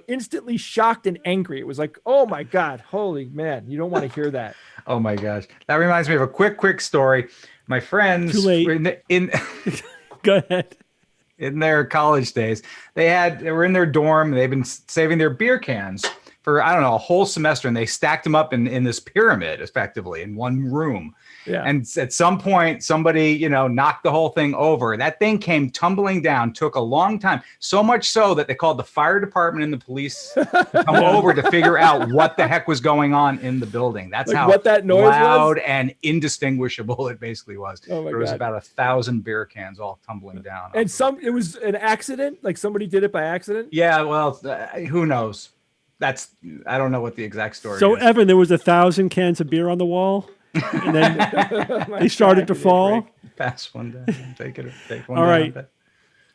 instantly shocked and angry. It was like, oh my God, holy man, you don't want to hear that. Oh my gosh. That reminds me of a quick story. My friends Too late. Go ahead. In their college days, they were in their dorm. They've been saving their beer cans for, I don't know, a whole semester, and they stacked them up in this pyramid, effectively, in one room. Yeah. And at some point, somebody, knocked the whole thing over. That thing came tumbling down, took a long time, so much so that they called the fire department and the police to come over to figure out what the heck was going on in the building. That's how what that noise loud was? And indistinguishable it basically was. Oh my there was God. about 1,000 beer cans all tumbling down. And it was an accident? Like somebody did it by accident? Yeah, well, who knows? I don't know what the exact story is. So, Evan, there was 1,000 cans of beer on the wall, and then they started to fall. Pass one down. Take one All down. Right.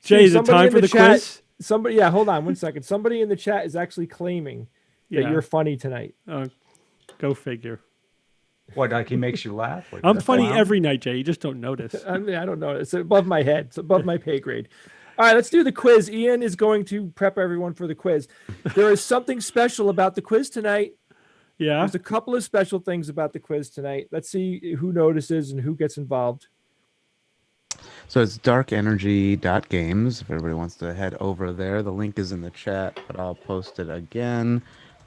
Jay, is it time for the quiz? Hold on 1 second. Somebody in the chat is actually claiming that you're funny tonight. Go figure. What, like he makes you laugh? I'm funny every night, Jay. You just don't notice. I don't know. It's above my head. It's above my pay grade. All right, let's do the quiz. Ian is going to prep everyone for the quiz. There is something special about the quiz tonight. Yeah. There's a couple of special things about the quiz tonight. Let's see who notices and who gets involved. So it's darkenergy.games. If everybody wants to head over there, the link is in the chat, but I'll post it again.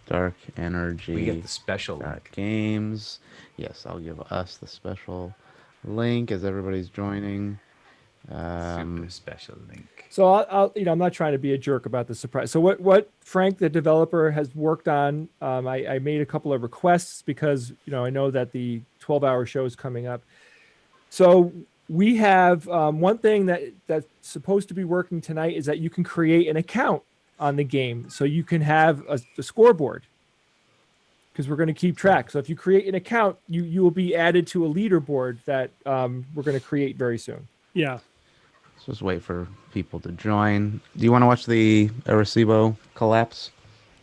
Darkenergy. We get the special link. Games. Yes, I'll give us the special link as everybody's joining. Super special link. So I'm not trying to be a jerk about the surprise. So what Frank, the developer, has worked on, I made a couple of requests because, I know that the 12-hour show is coming up. So we have one thing that's supposed to be working tonight is that you can create an account on the game. So you can have a scoreboard because we're going to keep track. So if you create an account, you will be added to a leaderboard that we're going to create very soon. Yeah. Let's just wait for people to join. Do you want to watch the Arecibo Collapse?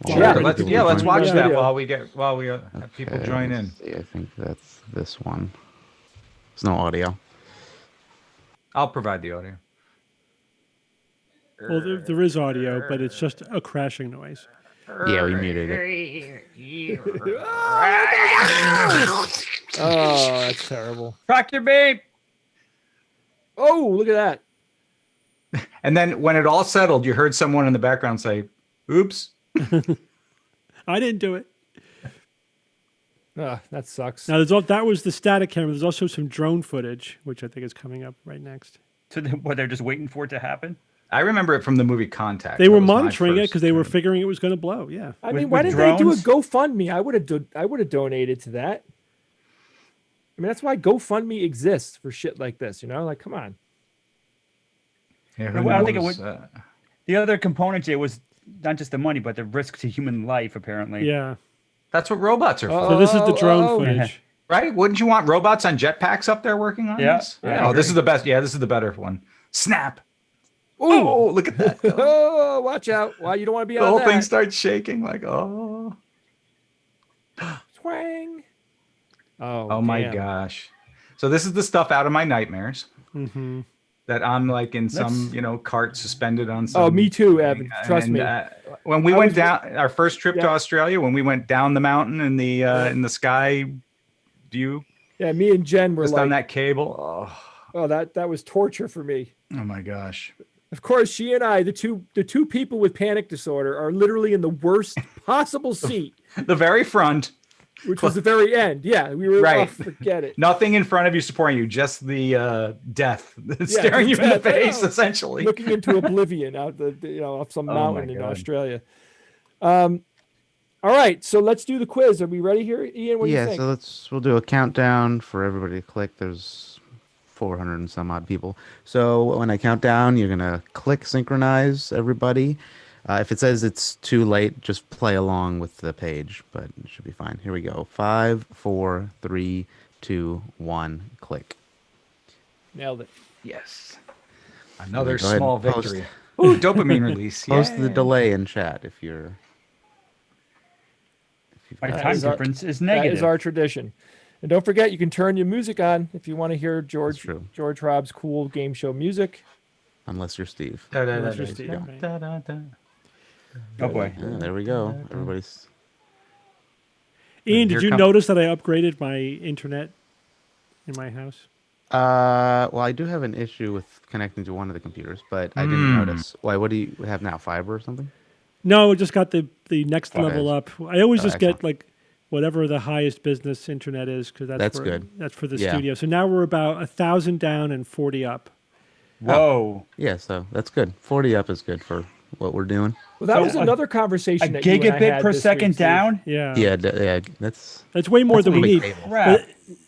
Let's watch that while we have people join in. See, I think that's this one. There's no audio. I'll provide the audio. Well, there is audio, but it's just a crashing noise. Yeah, we muted it. Oh, that's terrible. Tractor beep. Oh, look at that. And then when it all settled, you heard someone in the background say, "Oops." I didn't do it. That sucks. Now, that was the static camera. There's also some drone footage, which I think is coming up right next. So they're just waiting for it to happen. I remember it from the movie Contact. They That were was my monitoring it first because they were dream. figuring it was going to blow. Yeah. I With- mean, why with didn't they do a drones? GoFundMe? I would have donated to that. I mean, that's why GoFundMe exists for shit like this. You know, like, come on. Yeah, who Well, I think it knows? would- The other component here was not just the money, but the risk to human life. Apparently. Yeah. That's what robots are for, So this is the drone Oh. footage. right? Wouldn't you want robots on jetpacks up there working on Yeah, this? yeah, I Oh, this agree. is the best. Yeah, this is the better one. Snap. Ooh. Oh, look at that. The Oh, watch out. Well, you don't want to be on whole that. thing starts shaking like, oh. Twang. Oh my damn. gosh. So this is the stuff out of my nightmares Mm-hmm. that I'm like in some, That's- cart suspended on some. Oh, me too, Evan. Trust and, me. When we I went was- down our first trip to Yeah. Australia, when we went down the mountain in the sky view, Yeah, me and Jen were just like, on that cable. oh, that was torture for me. Oh my gosh. Of course, she and I, the two people with panic disorder, are literally in the worst possible seat, The very front, which was the very end. Yeah, we were Right. Oh, forget it. nothing in front of you supporting you, just the death staring you in the death, I face, know. essentially. Looking into oblivion out off some Oh my mountain in God. Australia. All right, so let's do the quiz. Are we ready here, Ian? What do you Yeah, think? so we'll do a countdown for everybody to click. There's 400 and some odd people. So when I count down, you're gonna click synchronize everybody. If it says it's too late, just play along with the page, but it should be fine. Here we go. 5, 4, 3, 2, 1. Click. Nailed it. Yes. Another Go ahead small and post- victory. Ooh, dopamine release. Post the Yay. delay in chat if you've My got time is our- difference is That negative. is our tradition. And don't forget, you can turn your music on if you want to hear George true. Hobbs' cool game show music. unless you're Steve. Da, da, da, Unless da, you're Steve, da, right. da, da, da. Oh boy. Yeah, there we go. Everybody's Ian, Here did you come- notice that I upgraded my internet in my house? well, I do have an issue with connecting to one of the computers, but I didn't notice. Why? What do you have now? Fiber or something? No, it just got the next Okay. level up. I always Oh, just get excellent. like whatever the highest business internet is because That's for, good. That's for the Yeah. studio. So now we're about 1,000 down and 40 up. Whoa. Yeah, so that's good. 40 up is good for what we're doing. Well, that So was a- another A conversation that you and I gigabit had per this second week, Steve. down. Yeah, Yeah, yeah, that's that's way more than we Holy need. Crap.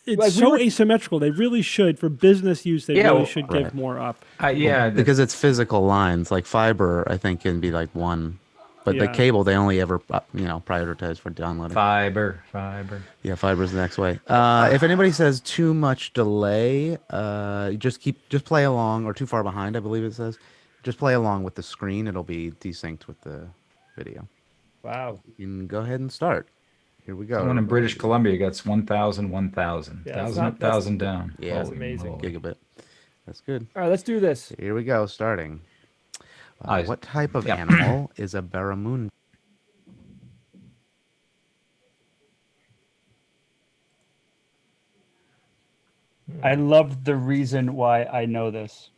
It's Like, we so were- asymmetrical. They really should, for business use, they Yeah, really well, should right. give more up. Yeah, because it's physical lines. Like fiber, I think can be like one, but the Yeah. cable they only ever prioritize for downloading. fiber. Yeah, fiber's the next way. If anybody says too much delay, just play along, or too far behind, I believe it says. Just play along with the screen. It'll be desynced with the video. Wow. You can go ahead and start. Here we go. Someone in British Columbia gets 1,000, 1,000. Yeah, that's 1,000 not- up, 1,000 down. Yeah, That's amazing. moly. Gigabit. That's good. All right, let's do this. Here we go. Starting. Eyes. What type of Yeah. animal is a barramundi? I love the reason why I know this.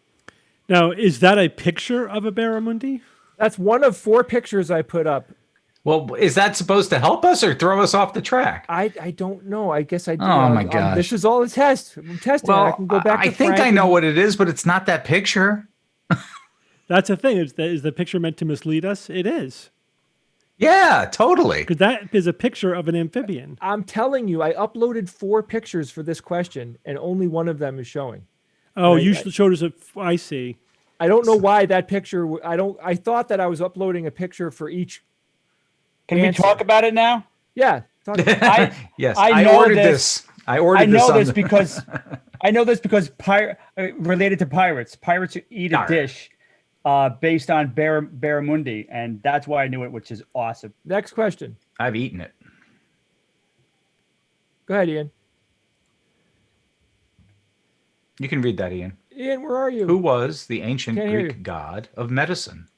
Now, is that a picture of a barramundi? That's one of 4 pictures I put up. Well, is that supposed to help us or throw us off the track? I don't know. I guess I do. Oh, my gosh. This is all a test. I'm testing. I can go back I to think Frank I know and- what it is, but it's not that picture. That's the thing. Is the picture meant to mislead us? It is. Yeah, totally. Because that is a picture of an amphibian. I'm telling you, I uploaded 4 pictures for this question, and only one of them is showing. Oh, Right, you I- showed us I see. I don't know why that picture. I thought that I was uploading a picture for each. Can we Answer. talk about it now? Yeah. talk- Yes, I I know ordered this. this. I ordered I know on this the- because related to pirates. Pirates eat a Arr. dish based on barramundi, and that's why I knew it, which is awesome. Next question. I've eaten it. Go ahead, Ian. You can read that, Ian. Ian, where are you? Who was the ancient Can't hear Greek you. god of medicine?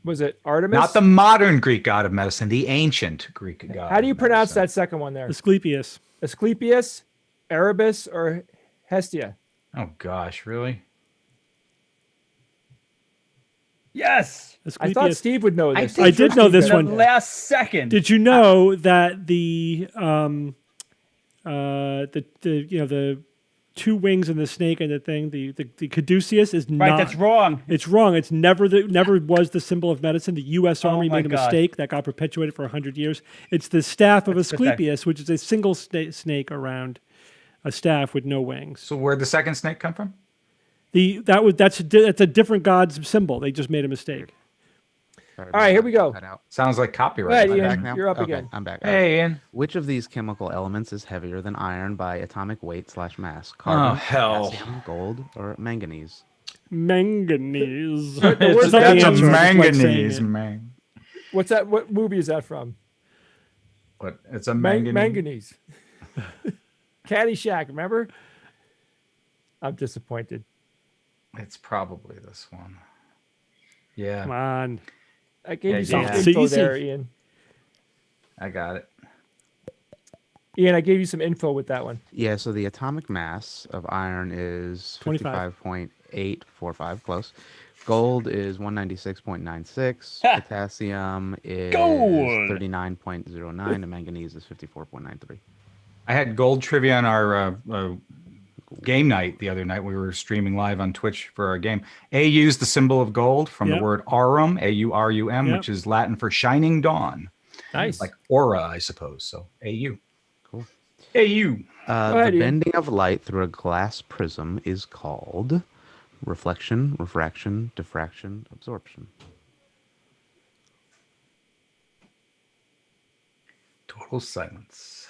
Was it Artemis? Not the modern Greek god of medicine, the ancient Greek god. How do you of pronounce medicine. that second one there? Asclepius. Asclepius, Erebus, or Hestia? Oh gosh, really? Yes. I thought Asclepius. Steve would know this. think I did know this The one. last second. Did you know that the the two wings in the snake and the thing, the caduceus is Right, not. that's wrong. It's wrong. It's never was the symbol of medicine. The U.S. Army my made a God. mistake that got perpetuated for 100 years. It's the staff of That's the Asclepius, which is a single snake around a staff with no wings. So where'd the second snake come from? That's a different god's symbol. They just made a mistake. Sorry, All right, here we go. cut out. Sounds like Go copyright. ahead, I'm Ian. back now? You're up Okay, again. I'm back. Hey, Ian. Which of these chemical elements is heavier than iron by atomic weight / mass? Carbon, hell. potassium, gold, or manganese? Manganese. where's It's not that the That's a answer, I just like saying manganese, it. man. What's that? What movie is that from? What? It's a manganese. Manganese. Caddyshack, remember? I'm disappointed. It's probably this one. Yeah, Come on. I gave Yeah, you some yeah. It's info easy. there, Ian. I got it. Ian, I gave you some info with that one. Yeah, so the atomic mass of iron is 25. 55.845, close. Gold is 196.96. Ha! Potassium is Gold! 39.09, and manganese is 54.93. I had gold trivia on our game night the other night. We were streaming live on Twitch for our game. AU is the symbol of gold from Yep. the word aurum, AURUM, Yep. which is Latin for shining dawn. Nice. Like aura, I suppose. So AU. Cool. AU. ahead, The Ian. bending of light through a glass prism is called reflection, refraction, diffraction, absorption. Total silence.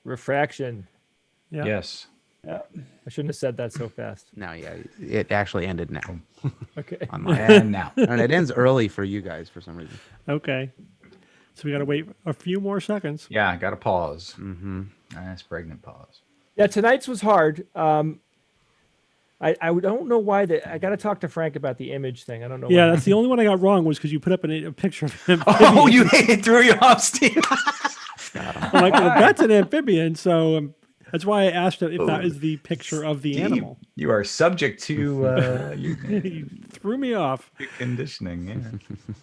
Refraction. Yeah. Yes. I shouldn't have said that so fast. Now, yeah, it actually ended now. Okay. On my And now. and it ends early for you guys for some reason. Okay. So we got to wait a few more seconds. Yeah, I got to pause. Mm-hmm. Nice pregnant pause. Yeah, tonight's was hard. I don't know why I got to talk to Frank about the image thing. I don't know. Yeah, why. that's the only one I got wrong was because you put up a picture of him. Oh, you threw you off, Steve. I'm like, well, that's an amphibian, so that's why I asked if that is the picture of the animal. You are subject to You threw me off. your conditioning. Yeah.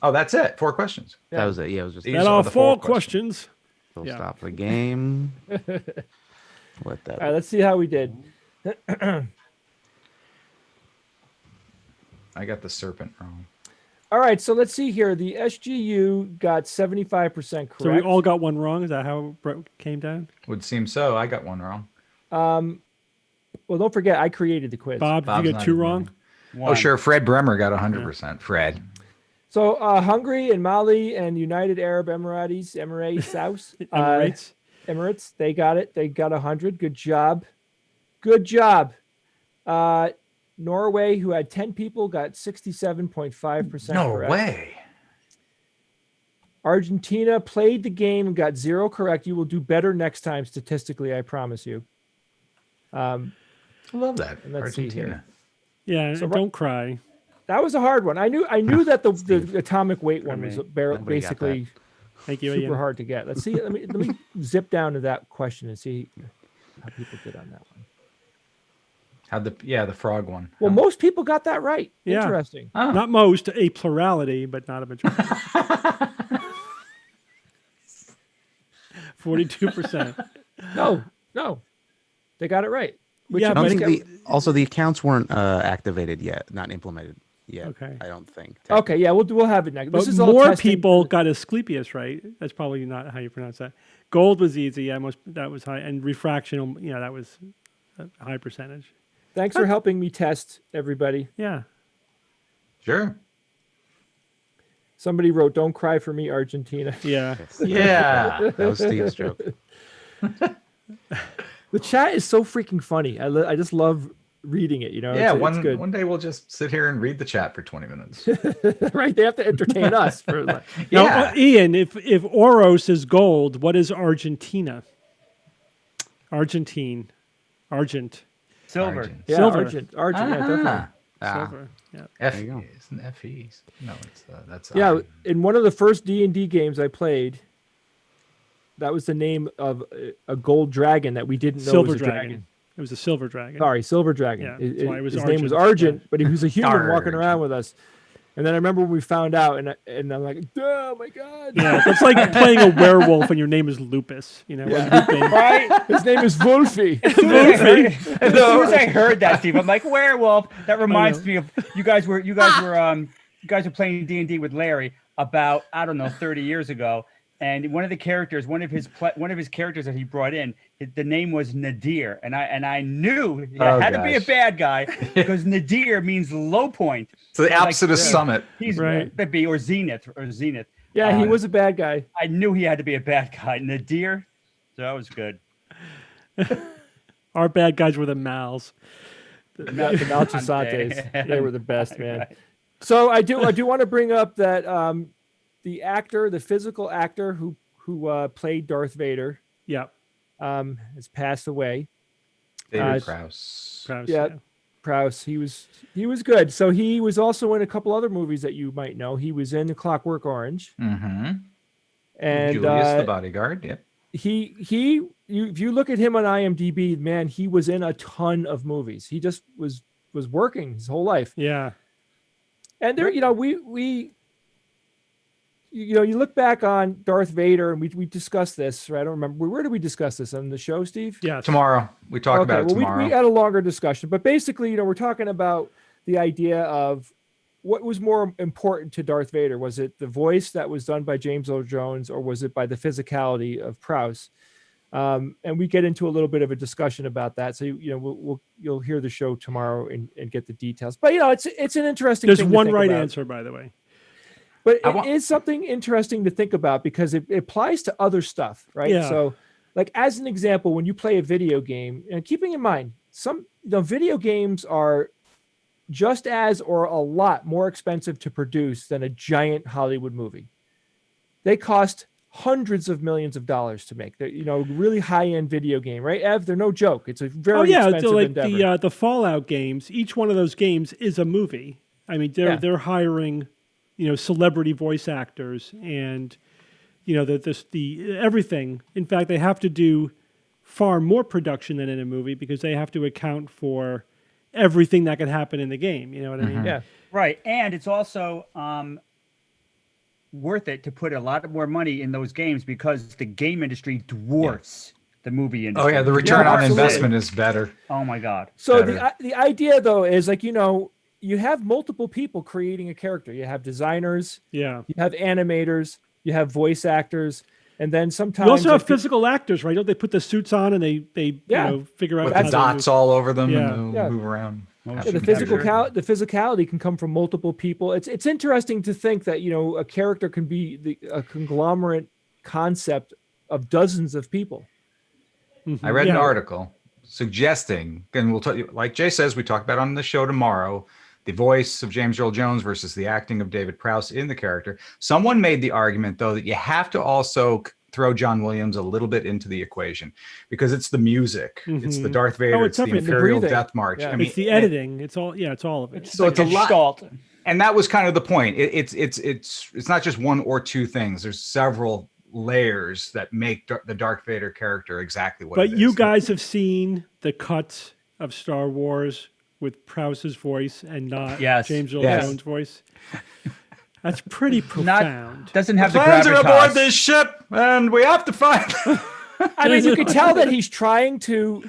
Oh, that's it. 4 questions. That was it. Yeah, it was just These That are are the 4 4 questions. full yeah. stop the game. Let that. All right, let's see how we did. I got the serpent wrong. All right, so let's see here. The SGU got 75% correct. So we all got one wrong. Is that how it came down? Would seem so. I got one wrong. Well, don't forget, I created the quiz. Bob, Bob's did you not get 2 even wrong? Oh, sure. Fred Bremer got 100%. Fred. So Hungary and Mali and United Arab Emirates, South, Emirates. they got it. They got 100. Good job. Good job. Norway, who had 10 people, got 67.5% No correct. way. Argentina played the game and got 0 correct. You will do better next time statistically, I promise you. I love that. Let's see here. Argentina. Yeah, So don't cry. That was a hard one. I knew that the atomic weight one was Nobody got basically Thank you, super Ian. hard to get. Let's see. Let me zip down to that question and see how people did on that one. How'd the frog one. Well, most people got that right. Yeah. Interesting. Oh. Not most, a plurality, but not a majority. 42%. No, they got it right. Which Yeah, I don't but- think the accounts weren't activated yet, not implemented yet. Okay. I don't think. Okay, yeah, we'll have it next. But This is all more testing people for got Asclepius right. That's probably not how you pronounce that. Gold was easy. Yeah, that was high. And refraction, that was a high percentage. Thanks for helping me test, everybody. Yeah. Sure. Somebody wrote, "Don't cry for me, Argentina." Yeah. Yeah. That was Steve's joke. The chat is so freaking funny. I just love reading it. Yeah. it's good. One day we'll just sit here and read the chat for 20 minutes. Right? They have to entertain us for. Now, Yeah. Ian, if Oros is gold, what is Argentina? Argent. Silver. Argent. Yeah, Silver. Argent, yeah, definitely. Silver. Yeah. F you go. isn't FEs. No, that's Yeah, iron. in one of the first D&D games I played, that was the name of a gold dragon that we didn't know Silver was a dragon. dragon. It was a silver dragon. Sorry, silver dragon. Yeah, that's why it was his name was Argent. Argent, but he was a human walking Argent. around with us. And then I remember when we found out, and I'm like, oh my god, Yeah, that's like playing a werewolf and your name is Lupus. You know, or Lupin. Right? his name is Wolfie. As soon as I heard that, Steve, I'm like, werewolf. That reminds me of you guys were playing D&D with Larry about, I don't know, 30 years ago. And one of the characters, one of his characters that he brought in, the name was Nadir, and I knew it had to be a bad guy because Nadir means low point. So the opposite of summit. He's Right. to be or zenith. Yeah, he was a bad guy. I knew he had to be a bad guy, Nadir. So that was good. Our bad guys were the Mals. The Malchisantes, they were the best, man. Right. So I do want to bring up that the physical actor who played Darth Vader, Yeah. has passed away. David Prowse. Yeah, Prowse. He was good. So he was also in a couple other movies that you might know. He was in The Clockwork Orange. Mm-hmm. And Julius the bodyguard. Yep. if you look at him on IMDb, man, he was in a ton of movies. He just was working his whole life. Yeah. And there, you look back on Darth Vader, and we discussed this, right? I don't remember. Where did we discuss this on the show, Steve? Yeah. Tomorrow. We talk about it tomorrow. We had a longer discussion, but basically, we're talking about the idea of what was more important to Darth Vader. Was it the voice that was done by James Earl Jones, or was it by the physicality of Prowse? And we get into a little bit of a discussion about that. So you'll hear the show tomorrow and get the details. But it's an interesting. There's thing to one think right about. answer, by the way. But it is something interesting to think about because it applies to other stuff, right? Yeah. So, like as an example, when you play a video game, and keeping in mind, some video games are just as or a lot more expensive to produce than a giant Hollywood movie. They cost hundreds of millions of dollars to make. They're really high-end video game, right? Ev, they're no joke. It's a very expensive so like endeavor. the Fallout games. Each one of those games is a movie. I mean, they're hiring, celebrity voice actors and, the everything. In fact, they have to do far more production than in a movie because they have to account for everything that could happen in the game. You know what I mean? Yeah. Right. And it's also worth it to put a lot more money in those games because the game industry dwarfs the movie industry. Oh yeah, the return on absolutely. investment is better. Oh my God. So better. the idea though is you have multiple people creating a character. You have designers, Yeah. you have animators, you have voice actors, and then sometimes You also have physical actors, right? Don't they put the suits on and they figure out With how the to dots move? all over them Yeah. and they'll move around. the physicality can come from multiple people. It's interesting to think that a character can be a conglomerate concept of dozens of people. I read an article suggesting, and we'll tell you, like Jay says, we talk about on the show tomorrow, the voice of James Earl Jones versus the acting of David Prowse in the character. Someone made the argument, though, that you have to also throw John Williams a little bit into the equation because it's the music. It's the Darth Vader. It's the everything. Imperial The breathing. Death March. Yeah. I mean, It's the editing. It's all of it. so it's a lot. Gestalt. And that was kind of the point. It's not just one or two things. There's several layers that make the Darth Vader character exactly what it But is. you guys have seen the cut of Star Wars with Prowse's voice and not Yes. James Earl Yes. Jones' voice. That's pretty profound. Doesn't have the Plans are gravitas. aboard this ship, and we have to find. I mean, you could tell that he's trying to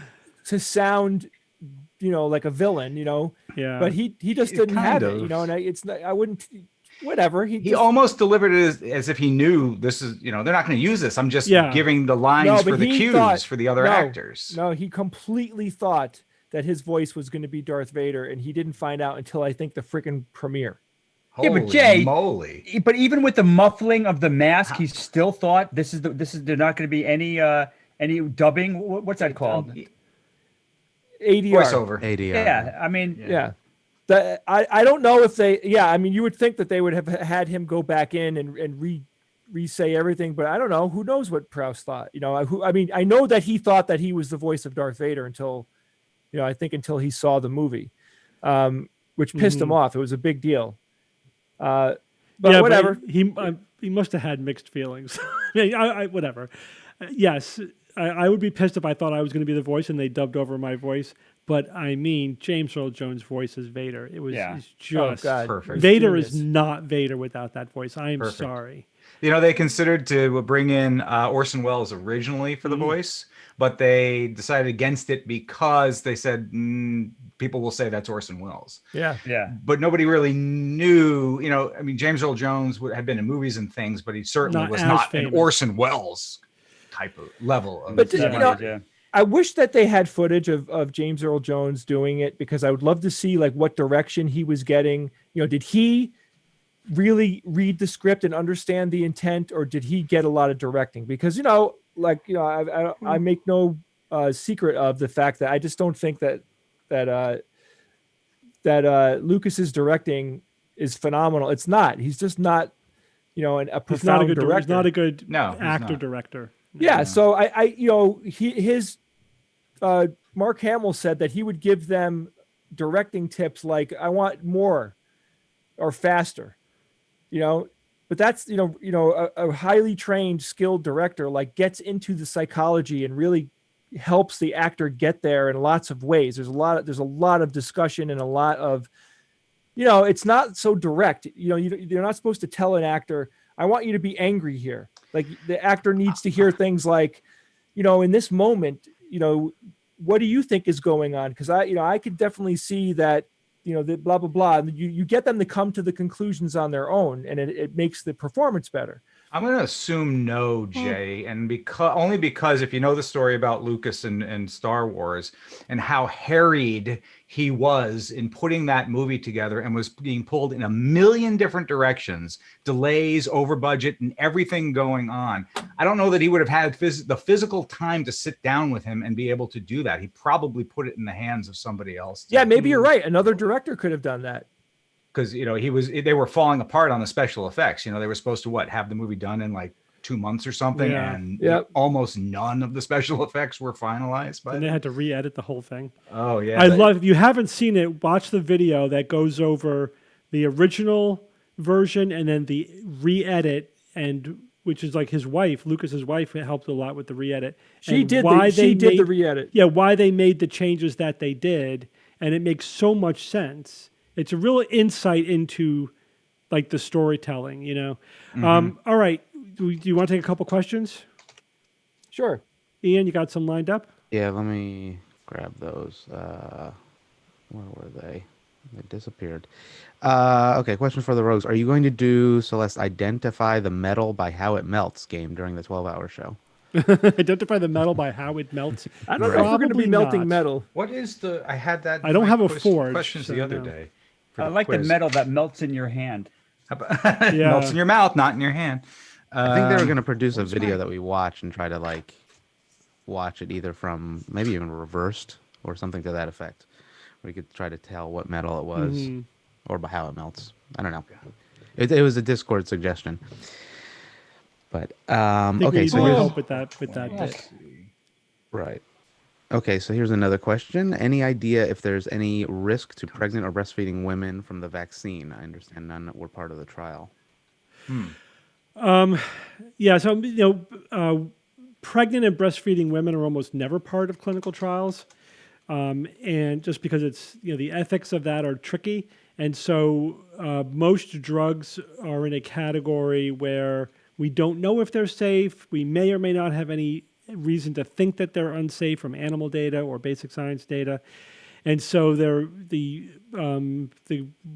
sound, like a villain, Yeah. but he just didn't have kind it, of. and it's not, I wouldn't, whatever. He just- almost delivered it as if he knew this is, they're not going to use this. I'm just giving the lines No, for but the he cues thought- for the other no, actors. No, he completely thought that his voice was going to be Darth Vader, and he didn't find out until I think the freaking premiere. Yeah, but Holy Jay- moly. But even with the muffling of the mask, he still thought this is they're not going to be any dubbing. What's that called? ADR. Voiceover. ADR. Yeah, I mean, Yeah. I don't know if they, I mean, you would think that they would have had him go back in and re-say everything, but I don't know. Who knows what Prowse thought? You know, I know that he thought that he was the voice of Darth Vader until, you know, I think until he saw the movie, which pissed him off. It was a big deal. But whatever. But he must have had mixed feelings. Whatever. Yes, I would be pissed if I thought I was going to be the voice and they dubbed over my voice. But I mean, James Earl Jones' voice as Vader. It was it's just perfect. Vader is not Vader without that voice. I am sorry. You know, they considered to bring in Orson Welles originally for the voice, but they decided against it because they said people will say that's Orson Welles. Yeah. But nobody really knew. You know, I mean, James Earl Jones had been in movies and things, but he certainly was not an Orson Welles type of level. But you know, I wish that they had footage of James Earl Jones doing it, because I would love to see like what direction he was getting. You know, did he really read the script and understand the intent, or did he get a lot of directing? Because, you know, like, you know, I make no secret of the fact that I just don't think that Lucas's directing is phenomenal. It's not. He's just not, you know, a profound director. He's not a good actor director. Yeah. So I you know, his Mark Hamill said that he would give them directing tips like, I want more or faster, you know. But that's, you know, a highly trained, skilled director like gets into the psychology and really helps the actor get there in lots of ways. There's a lot of discussion and a lot of, you know, it's not so direct. You know, you're not supposed to tell an actor, I want you to be angry here. Like, the actor needs to hear things like, you know, in this moment, you know, what do you think is going on? Because I could definitely see that, you know, the blah, blah, blah. You get them to come to the conclusions on their own, and it makes the performance better. I'm going to assume no, Jay, and because if you know the story about Lucas and Star Wars and how harried he was in putting that movie together and was being pulled in a million different directions, delays, over budget, and everything going on, I don't know that he would have had the physical time to sit down with him and be able to do that. He probably put it in the hands of somebody else. Yeah, maybe you're right. Another director could have done that. Because, you know, they were falling apart on the special effects. You know, they were supposed to have the movie done in like 2 months or something, and almost none of the special effects were finalized. But and they had to re-edit the whole thing. Oh yeah, I love. If you haven't seen it, watch the video that goes over the original version and then the re-edit, and which is like his wife, Lucas's wife, helped a lot with the re-edit. She did the re-edit. Yeah, why they made the changes that they did, and it makes so much sense. It's a real insight into like the storytelling, you know. All right. Do you want to take a couple questions? Sure. Ian, you got some lined up? Yeah, let me grab those. Where were they? They disappeared. Okay, question for the Rogues. Are you going to do, Celeste, Identify the Metal by How It Melts game during the 12-hour show? Identify the metal by how it melts. I don't know if we're going to be melting metal. What is the? I had that. I don't have a forge. Questions the other day. I like the metal that melts in your hand. Melts in your mouth, not in your hand. I think they were going to produce a video that we watch and try to like watch it either from maybe even reversed or something to that effect. We could try to tell what metal it was or by how it melts. I don't know. It was a Discord suggestion. But okay, so here's help with that bit. Right. Okay, so here's another question. Any idea if there's any risk to pregnant or breastfeeding women from the vaccine? I understand none were part of the trial. Yeah, so you know, pregnant and breastfeeding women are almost never part of clinical trials, and just because it's, you know, the ethics of that are tricky, and so most drugs are in a category where we don't know if they're safe. We may or may not have any reason to think that they're unsafe from animal data or basic science data, and so the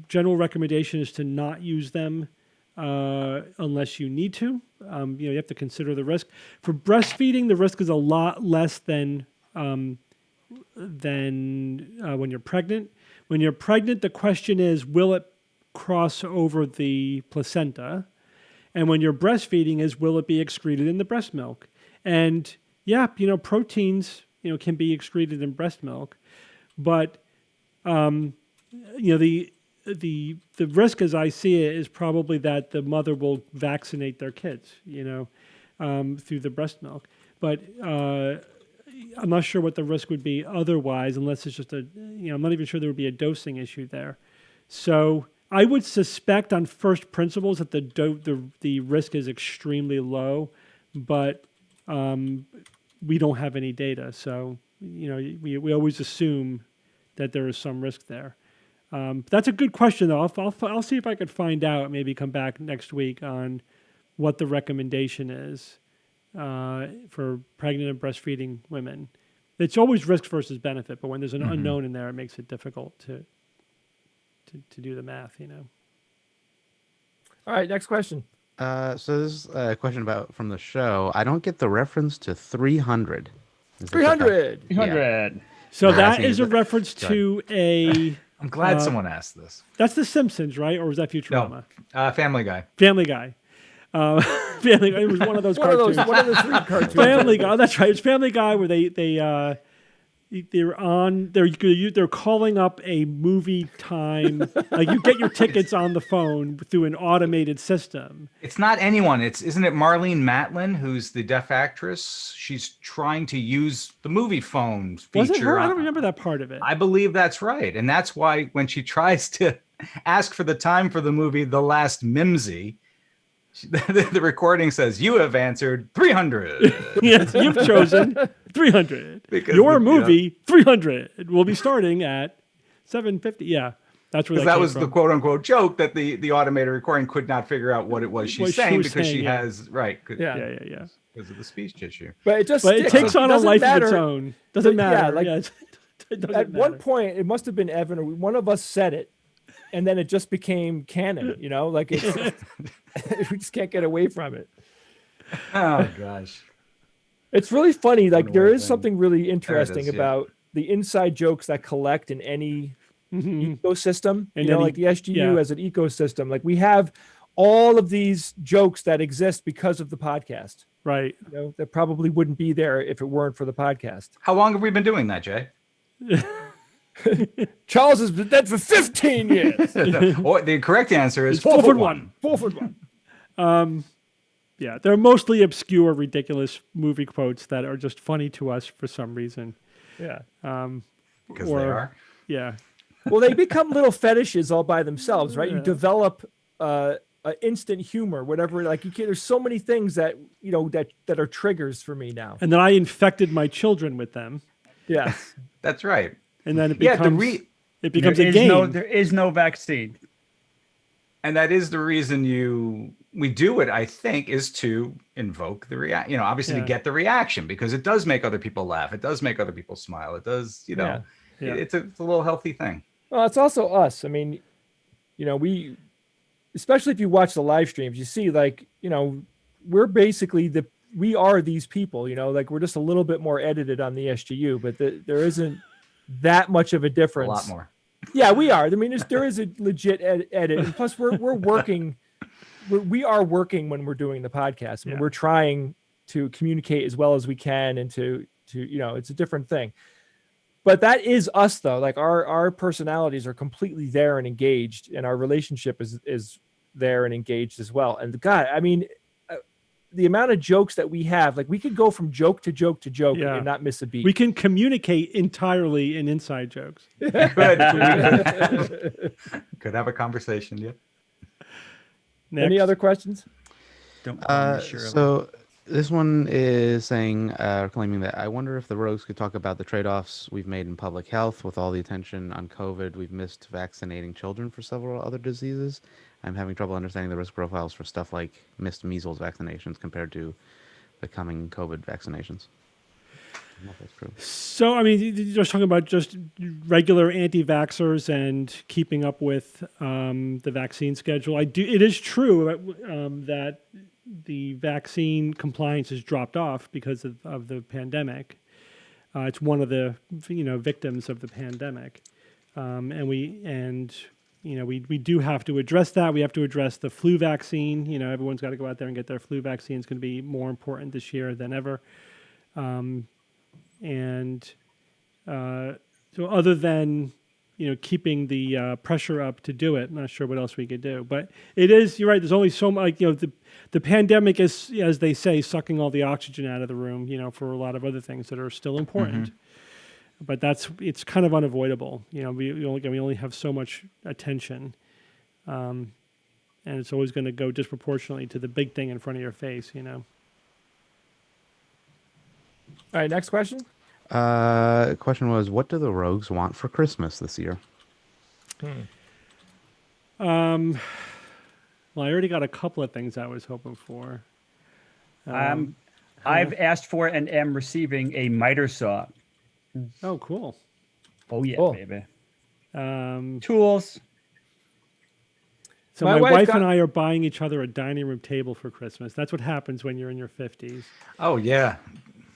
general recommendation is to not use them unless you need to. You know, you have to consider the risk. For breastfeeding, the risk is a lot less than when you're pregnant. When you're pregnant, the question is, will it cross over the placenta? And when you're breastfeeding is, will it be excreted in the breast milk? And yeah, you know, proteins, you know, can be excreted in breast milk, but you know, the risk as I see it is probably that the mother will vaccinate their kids, through the breast milk. But I'm not sure what the risk would be otherwise, unless it's just I'm not even sure there would be a dosing issue there. So I would suspect on first principles that the risk is extremely low, but we don't have any data. So, we always assume that there is some risk there. That's a good question, though. I'll see if I could find out, maybe come back next week on what the recommendation is for pregnant and breastfeeding women. It's always risk versus benefit, but when there's an unknown in there, it makes it difficult to do the math, All right, next question. So this is a question from the show. I don't get the reference to 300. 300. 300. So I'm that asking is you a reference to a... I'm glad someone asked this. That's The Simpsons, right? Or was that Futurama? No, Family Guy. Family Guy. Family Guy. It was one of those cartoons. One of the 3 cartoons. Family Guy. Oh, that's right. It's Family Guy where they're calling up a movie time. Like you get your tickets on the phone through an automated system. It's not anyone. Isn't it Marlene Matlin, who's the deaf actress? She's trying to use the movie phone feature. Was it her? I don't remember that part of it. I believe that's right. And that's why when she tries to ask for the time for the movie The Last Mimsy, the recording says, "You have answered 300." Yes, you've chosen 300. Because your movie 300 will be starting at 7:50. Yeah, that's where that was from. The quote unquote joke that the automated recording could not figure out what it was she's saying because she has yeah because of the speech issue. But it takes on a life of its own. Doesn't matter. Yeah, at one point, it must have been Evan or one of us said it. And then it just became canon, like we just can't get away from it. Oh gosh. It's really funny. Like there is something really interesting about the inside jokes that collect in any ecosystem, like the SGU as an ecosystem. Like we have all of these jokes that exist because of the podcast. Right. That probably wouldn't be there if it weren't for the podcast. How long have we been doing that, Jay? Charles has been dead for 15 years. The correct answer is 4 foot 1. 4 foot 1. Yeah, they're mostly obscure, ridiculous movie quotes that are just funny to us for some reason. Yeah. Because they are. Yeah. Well, they become little fetishes all by themselves, right? You develop instant humor, whatever. Like there's so many things that that are triggers for me now. And then I infected my children with them. Yeah, that's right. And then it becomes a game. There is no vaccine. And that is the reason we do it, I think, is to invoke the obviously to get the reaction, because it does make other people laugh. It does make other people smile. It does, it's a little healthy thing. Well, it's also us. I mean, we, especially if you watch the live streams, you see we're basically we are these people, like we're just a little bit more edited on the SGU, but there isn't that much of a difference. A lot more. Yeah, we are. I mean, there is a legit edit, and plus we're working. We are working when we're doing the podcast. I mean, we're trying to communicate as well as we can, and to it's a different thing. But that is us, though. Like our personalities are completely there and engaged, and our relationship is there and engaged as well. And God, I mean, the amount of jokes that we have, like we could go from joke to joke to joke and not miss a beat. We can communicate entirely in inside jokes. Could have a conversation, yeah. Next. Any other questions? So this one is saying, claiming that I wonder if the Rogues could talk about the trade-offs we've made in public health with all the attention on COVID. We've missed vaccinating children for several other diseases. I'm having trouble understanding the risk profiles for stuff like missed measles vaccinations compared to the coming COVID vaccinations. I don't know if that's true. So, I mean, you're just talking about just regular anti-vaxxers and keeping up with the vaccine schedule. It is true that the vaccine compliance has dropped off because of the pandemic. It's one of the victims of the pandemic, and we do have to address that. We have to address the flu vaccine. Everyone's got to go out there and get their flu vaccine. It's going to be more important this year than ever. So other than keeping the pressure up to do it. I'm not sure what else we could do, but it is. You're right. There's only so much. The pandemic is, as they say, sucking all the oxygen out of the room. For a lot of other things that are still important. But it's kind of unavoidable. We only have so much attention, and it's always going to go disproportionately to the big thing in front of your face. All right, next question. Question was, what do the rogues want for Christmas this year? Well, I already got a couple of things I was hoping for. I've asked for and am receiving a miter saw. Oh, cool. Oh yeah, Cool. baby. So Tools. my wife wife got- and I are buying each other a dining room table for Christmas. That's what happens when you're in your 50s. Oh yeah.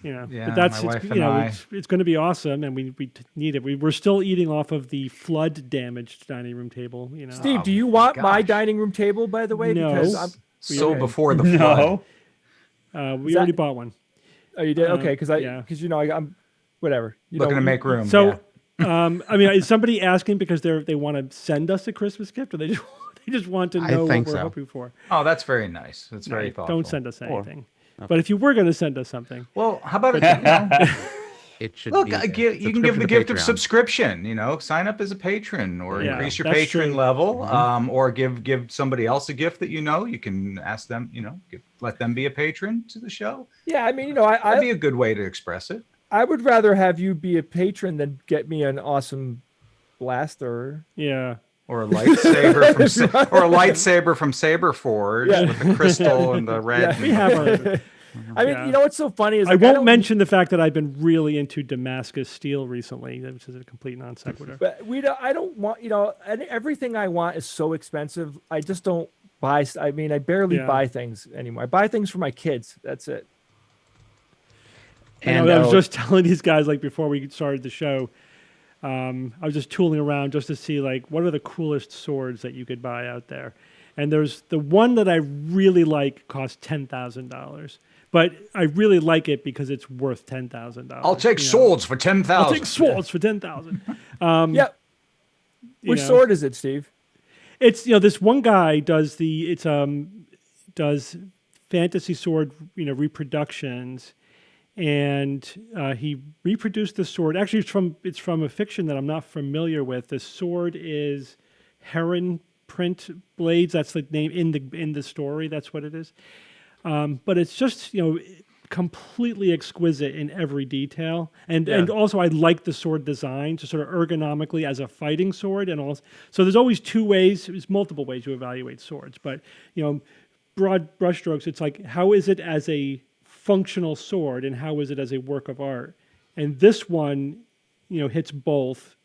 Yeah, my but wife and I. it's going to be awesome, and we need it. We're still eating off of the flood damaged dining room table. Steve, do you want my gosh. dining room table, by the way? No. Because I'm, So okay. before the flood. No. we already bought one. Oh, you did? Okay, because yeah. I'm whatever. Looking to make room. So, yeah. is somebody asking because they want to send us a Christmas gift, or they just want to I know what think we're so. hoping for? Oh, that's very nice. That's very Right, thoughtful. don't send us anything. But if you were going to send us something, Well, how about it? It should Look, be you can give the subscription to gift of Patreon. subscription. Sign up as a patron, or Yeah, increase your that's patron true. level, or give somebody else a gift that you can ask them. Let them be a patron to the show. yeah, I mean, That'd be a good way to express it. I would rather have you be a patron than get me an awesome blaster. yeah. Or a lightsaber from Saberforge with the crystal and the red. Yeah. We have our. I mean, Yeah. what's so funny is I like, won't don't- mention the fact that I've been really into Damascus steel recently, which is a complete non sequitur. But I don't want, and everything I want is so expensive. I just don't buy. I mean, I barely Yeah. buy things anymore. I buy things for my kids. That's it. I was just telling these guys, like, before we started the show, I was just tooling around just to see, like, what are the coolest swords that you could buy out there. And there's the one that I really like costs $10,000. But I really like it because it's worth $10,000. I'll take swords for 10,000. I'll take swords for 10,000. Yep. Which sword is it, Steve? It's this one guy does does fantasy sword reproductions, and he reproduced the sword. Actually, it's from a fiction that I'm not familiar with. The sword is heron print blades. That's the name in the story. That's what it is. But it's just completely exquisite in every detail, and also I like the sword design, just sort of ergonomically as a fighting sword, and also so there's always there's multiple ways to evaluate swords, but broad brushstrokes, it's like, how is it as a functional sword and how is it as a work of art? And this one hits both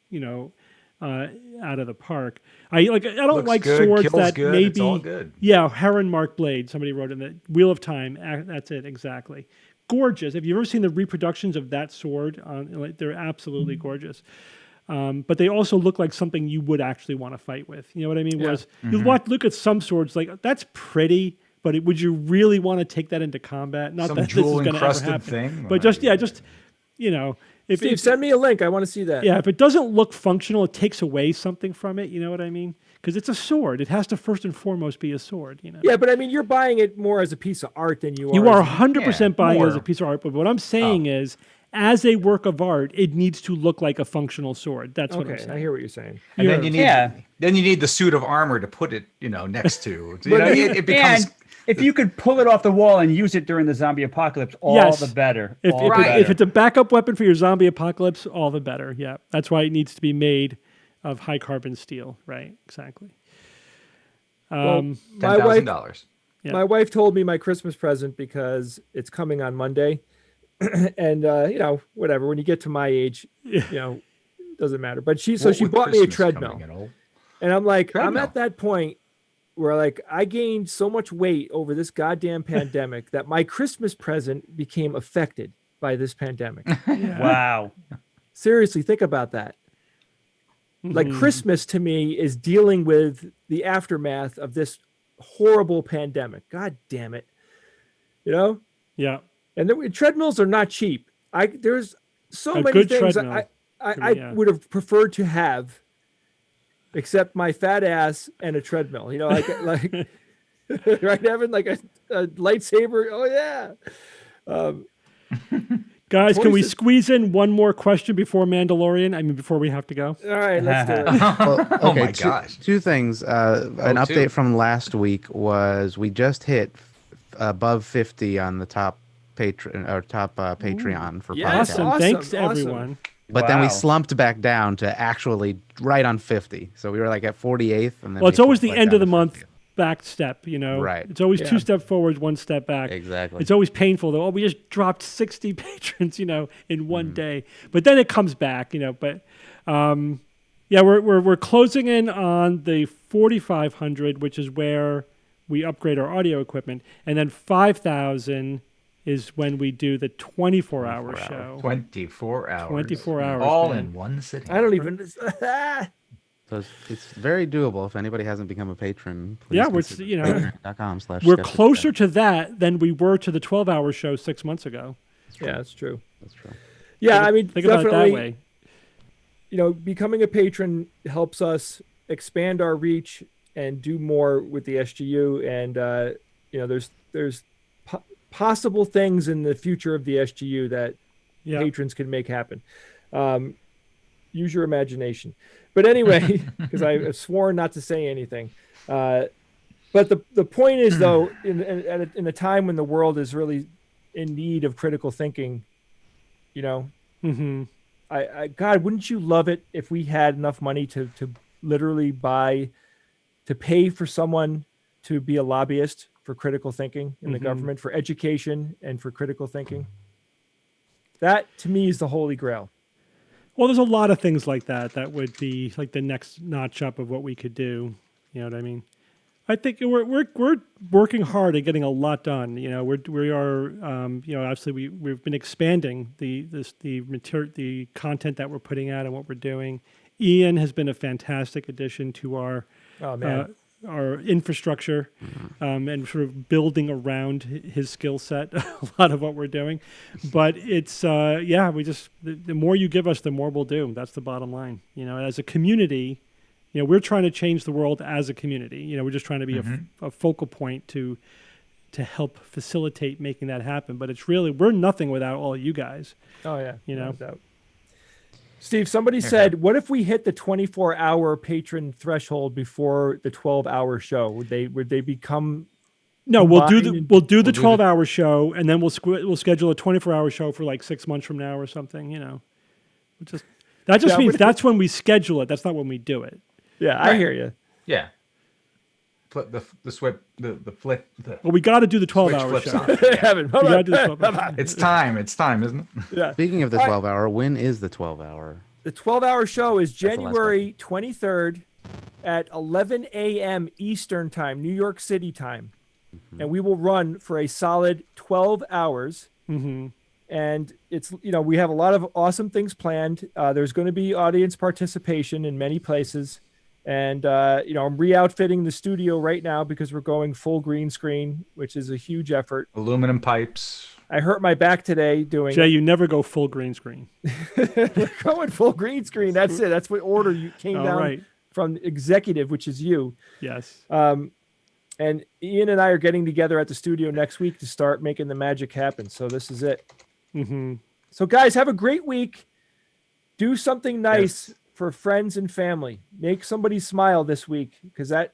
out of the park. I don't Looks like good, swords kills that good, maybe it's all good. heron mark blade. Somebody wrote in the Wheel of Time. That's it exactly. Gorgeous. Have you ever seen the reproductions of that sword? They're absolutely gorgeous. But they also look like something you would actually want to fight with. You know what I mean? Whereas you look at some swords, like, that's pretty, but would you really want to take that into combat? Not Some that this is going to ever jewel-encrusted happen. thing? But if Steve, send me a link. I want to see that. yeah, if it doesn't look functional, it takes away something from it. You know what I mean? Because it's a sword. It has to first and foremost be a sword. Yeah, but I mean, you're buying it more as a piece of art than you are. You are as a- 100% buying it as a more. piece of art. But what I'm saying is, as a work of art, it needs to look like a functional sword. That's what I'm Okay, I saying. hear what you're saying. And then you need the suit of armor to put it, next to. It becomes. And if you could pull it off the wall and use it during the zombie apocalypse, all Yes. the better. If, all if, the it- better. if it's a backup weapon for your zombie apocalypse, all the better. Yeah, that's why it needs to be made of high carbon steel. Right, exactly. Well, my $10,000. Yeah. My wife told me my Christmas present because it's coming on Monday, and whatever. When you get to my age, doesn't matter. But she bought me a treadmill, and I'm like, I'm Treadmill. at that point where, like, I gained so much weight over this goddamn pandemic that my Christmas present became affected by this pandemic. Wow. Seriously, think about that. Like, Christmas to me is dealing with the aftermath of this horrible pandemic. God damn it. Yeah. And treadmills are not cheap. There's so A many good things treadmill I would have preferred to have except my fat ass and a treadmill. You know, like right, having like a lightsaber. Oh yeah. Guys, can we Choices. squeeze in one more question before Mandalorian? I mean, before we have to go. All right, let's do it. Well, Oh okay, my gosh. two things. An update two. from last week was we just hit above 50 on the top Patreon for Yes. podcasts. Awesome. Thanks, awesome. everyone. But then we Wow. slumped back down to actually right on 50. So we were like at 48th. And then Well, it's we always slumped the back end down of the to month 50th. back step, you know? Right. It's always Yeah. 2 steps forward, 1 step back. Exactly. It's always painful, though. Oh, we just dropped 60 patrons, you know, in one day. But then it comes back, you know. But yeah, we're closing in on the 4,500, which is where we upgrade our audio equipment. And then 5,000 is when we do the 24-hour show. 24 hours. 24 hours, All man. in one sitting. I don't even. So it's very doable. If anybody hasn't become a patron, please Yeah, we're, consider you know, patreon.com/skeptics. we're closer to that than we were to the 12-hour show 6 months ago. Yeah, that's true. That's true. Yeah, I mean, Think about it definitely. that way. You know, becoming a patron helps us expand our reach and do more with the SGU. And you know, there's possible things in the future of the SGU that Yeah. patrons can make happen. Use your imagination. But anyway, because I've sworn not to say anything. But the point is, though, in a time when the world is really in need of critical thinking, you know, Mm-hmm. God, wouldn't you love it if we had enough money to literally pay for someone to be a lobbyist for critical thinking in the government, for education and for critical thinking? That to me is the holy grail. Well, there's a lot of things like that that would be like the next notch up of what we could do. You know what I mean? I think we're working hard at getting a lot done. You know, we are you know, obviously we've been expanding the content that we're putting out and what we're doing. Ian has been a fantastic addition to our infrastructure and sort of building around his skill set. A lot of what we're doing, but it's yeah, we just the more you give us, the more we'll do. That's the bottom line. You know, as a community. You know, we're trying to change the world as a community. You know, we're just trying to be a focal point to help facilitate making that happen. But it's really, we're nothing without all you guys. Oh yeah, You know? no doubt. Steve, somebody said, what if we hit the 24-hour patron threshold before the 12-hour show? Would they become? No, we'll do the combined? 12-hour show, and then we'll schedule a 24-hour show for like 6 months from now or something. You know, that just means that's when we schedule it. That's not when we do it. Yeah, I hear you. Yeah. Flip the flip. Well, we got to do the 12-hour flips show. on. We got to do the 12-hour. It's time, isn't it? Yeah. Speaking of the 12-hour, when is the 12-hour? The 12-hour show is the last January 23rd at 11 a.m. Eastern time, New York City time. And we will run for a solid 12 hours. Mm-hmm. And it's, you know, we have a lot of awesome things planned. There's going to be audience participation in many places. And, you know, I'm re-outfitting the studio right now because we're going full green screen, which is a huge effort. Aluminum pipes. I hurt my back today doing Jay, you never go full green screen. We're going full green screen. That's it. That's what order you came All down right. from executive, which is you. Yes. And Ian and I are getting together at the studio next week to start making the magic happen. So this is it. Mm-hmm. So guys, have a great week. Do something nice for friends and family. Make somebody smile this week, because that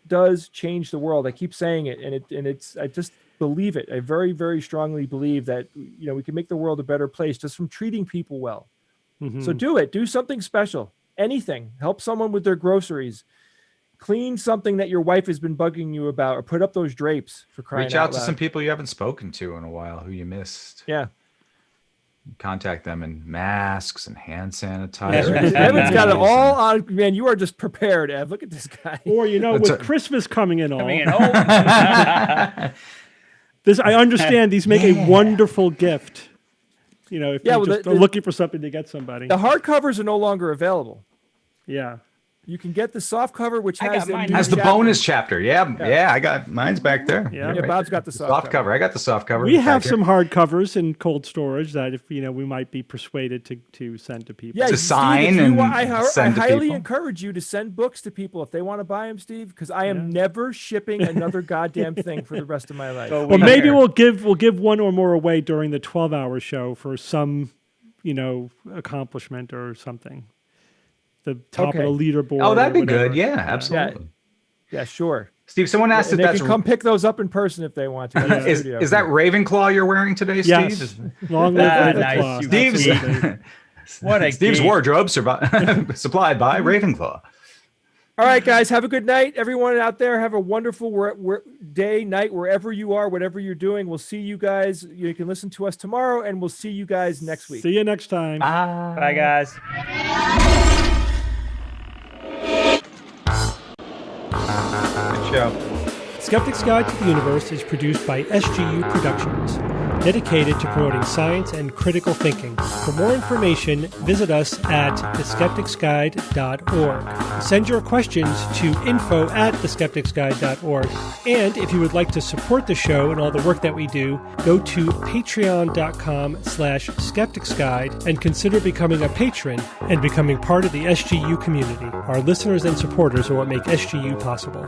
does change the world. I keep saying it, and it's I just believe it. I very, very strongly believe that, you know, we can make the world a better place just from treating people well. Mm-hmm. So do it. Do something special. Anything. Help someone with their groceries. Clean something that your wife has been bugging you about, or put up those drapes, for crying Reach out to loud. some people you haven't spoken to in a while who you missed. Yeah. Contact them in masks and hand Yeah, sanitizer. Evan's got it all on. Man, you are just prepared, Ev. Look at this guy. Or, you know, That's with Christmas coming in, This, I understand these make a wonderful gift. You know, if Yeah, you well, just the- are looking for something to get somebody. The hardcovers are no longer available. Yeah. You can get the soft cover, which I has got the mine. new As the chapter. bonus chapter. Yeah, I got mine's back there. Yeah. Yeah, right Bob's there. got the soft cover. I got the soft cover. We back have here. some hard covers in cold storage that if we might be persuaded to send to people. Yeah, To Steve, sign if you and want, I send to highly people. encourage you to send books to people if they want to buy them, Steve, because I am Yeah. never shipping another goddamn thing for the rest of my life. So Well, maybe hear. we'll give one or more away during the 12-hour show for some, accomplishment or something. The top Okay. of the leaderboard. Oh, that'd or be good. whatever. Yeah, absolutely. Yeah, sure. Steve, someone asked And if they that's can come pick those up in person if they want to. at the is studio. that Ravenclaw you're wearing today, Steve? Yes. Long live Ravenclaw. nice. You Steve's Absolutely. What a Steve's geek. wardrobe supplied by Ravenclaw. All right, guys, have a good night. Everyone out there, have a wonderful day, night, wherever you are, whatever you're doing. We'll see you guys. You can listen to us tomorrow, and we'll see you guys next week. See you next time. Bye, guys. Good show. Skeptic's Guide to the Universe is produced by SGU Productions, dedicated to promoting science and critical thinking. For more information, visit us at theskepticsguide.org. Send your questions to info@theskepticsguide.org. And if you would like to support the show and all the work that we do, go to patreon.com/skepticsguide and consider becoming a patron and becoming part of the SGU community. Our listeners and supporters are what make SGU possible.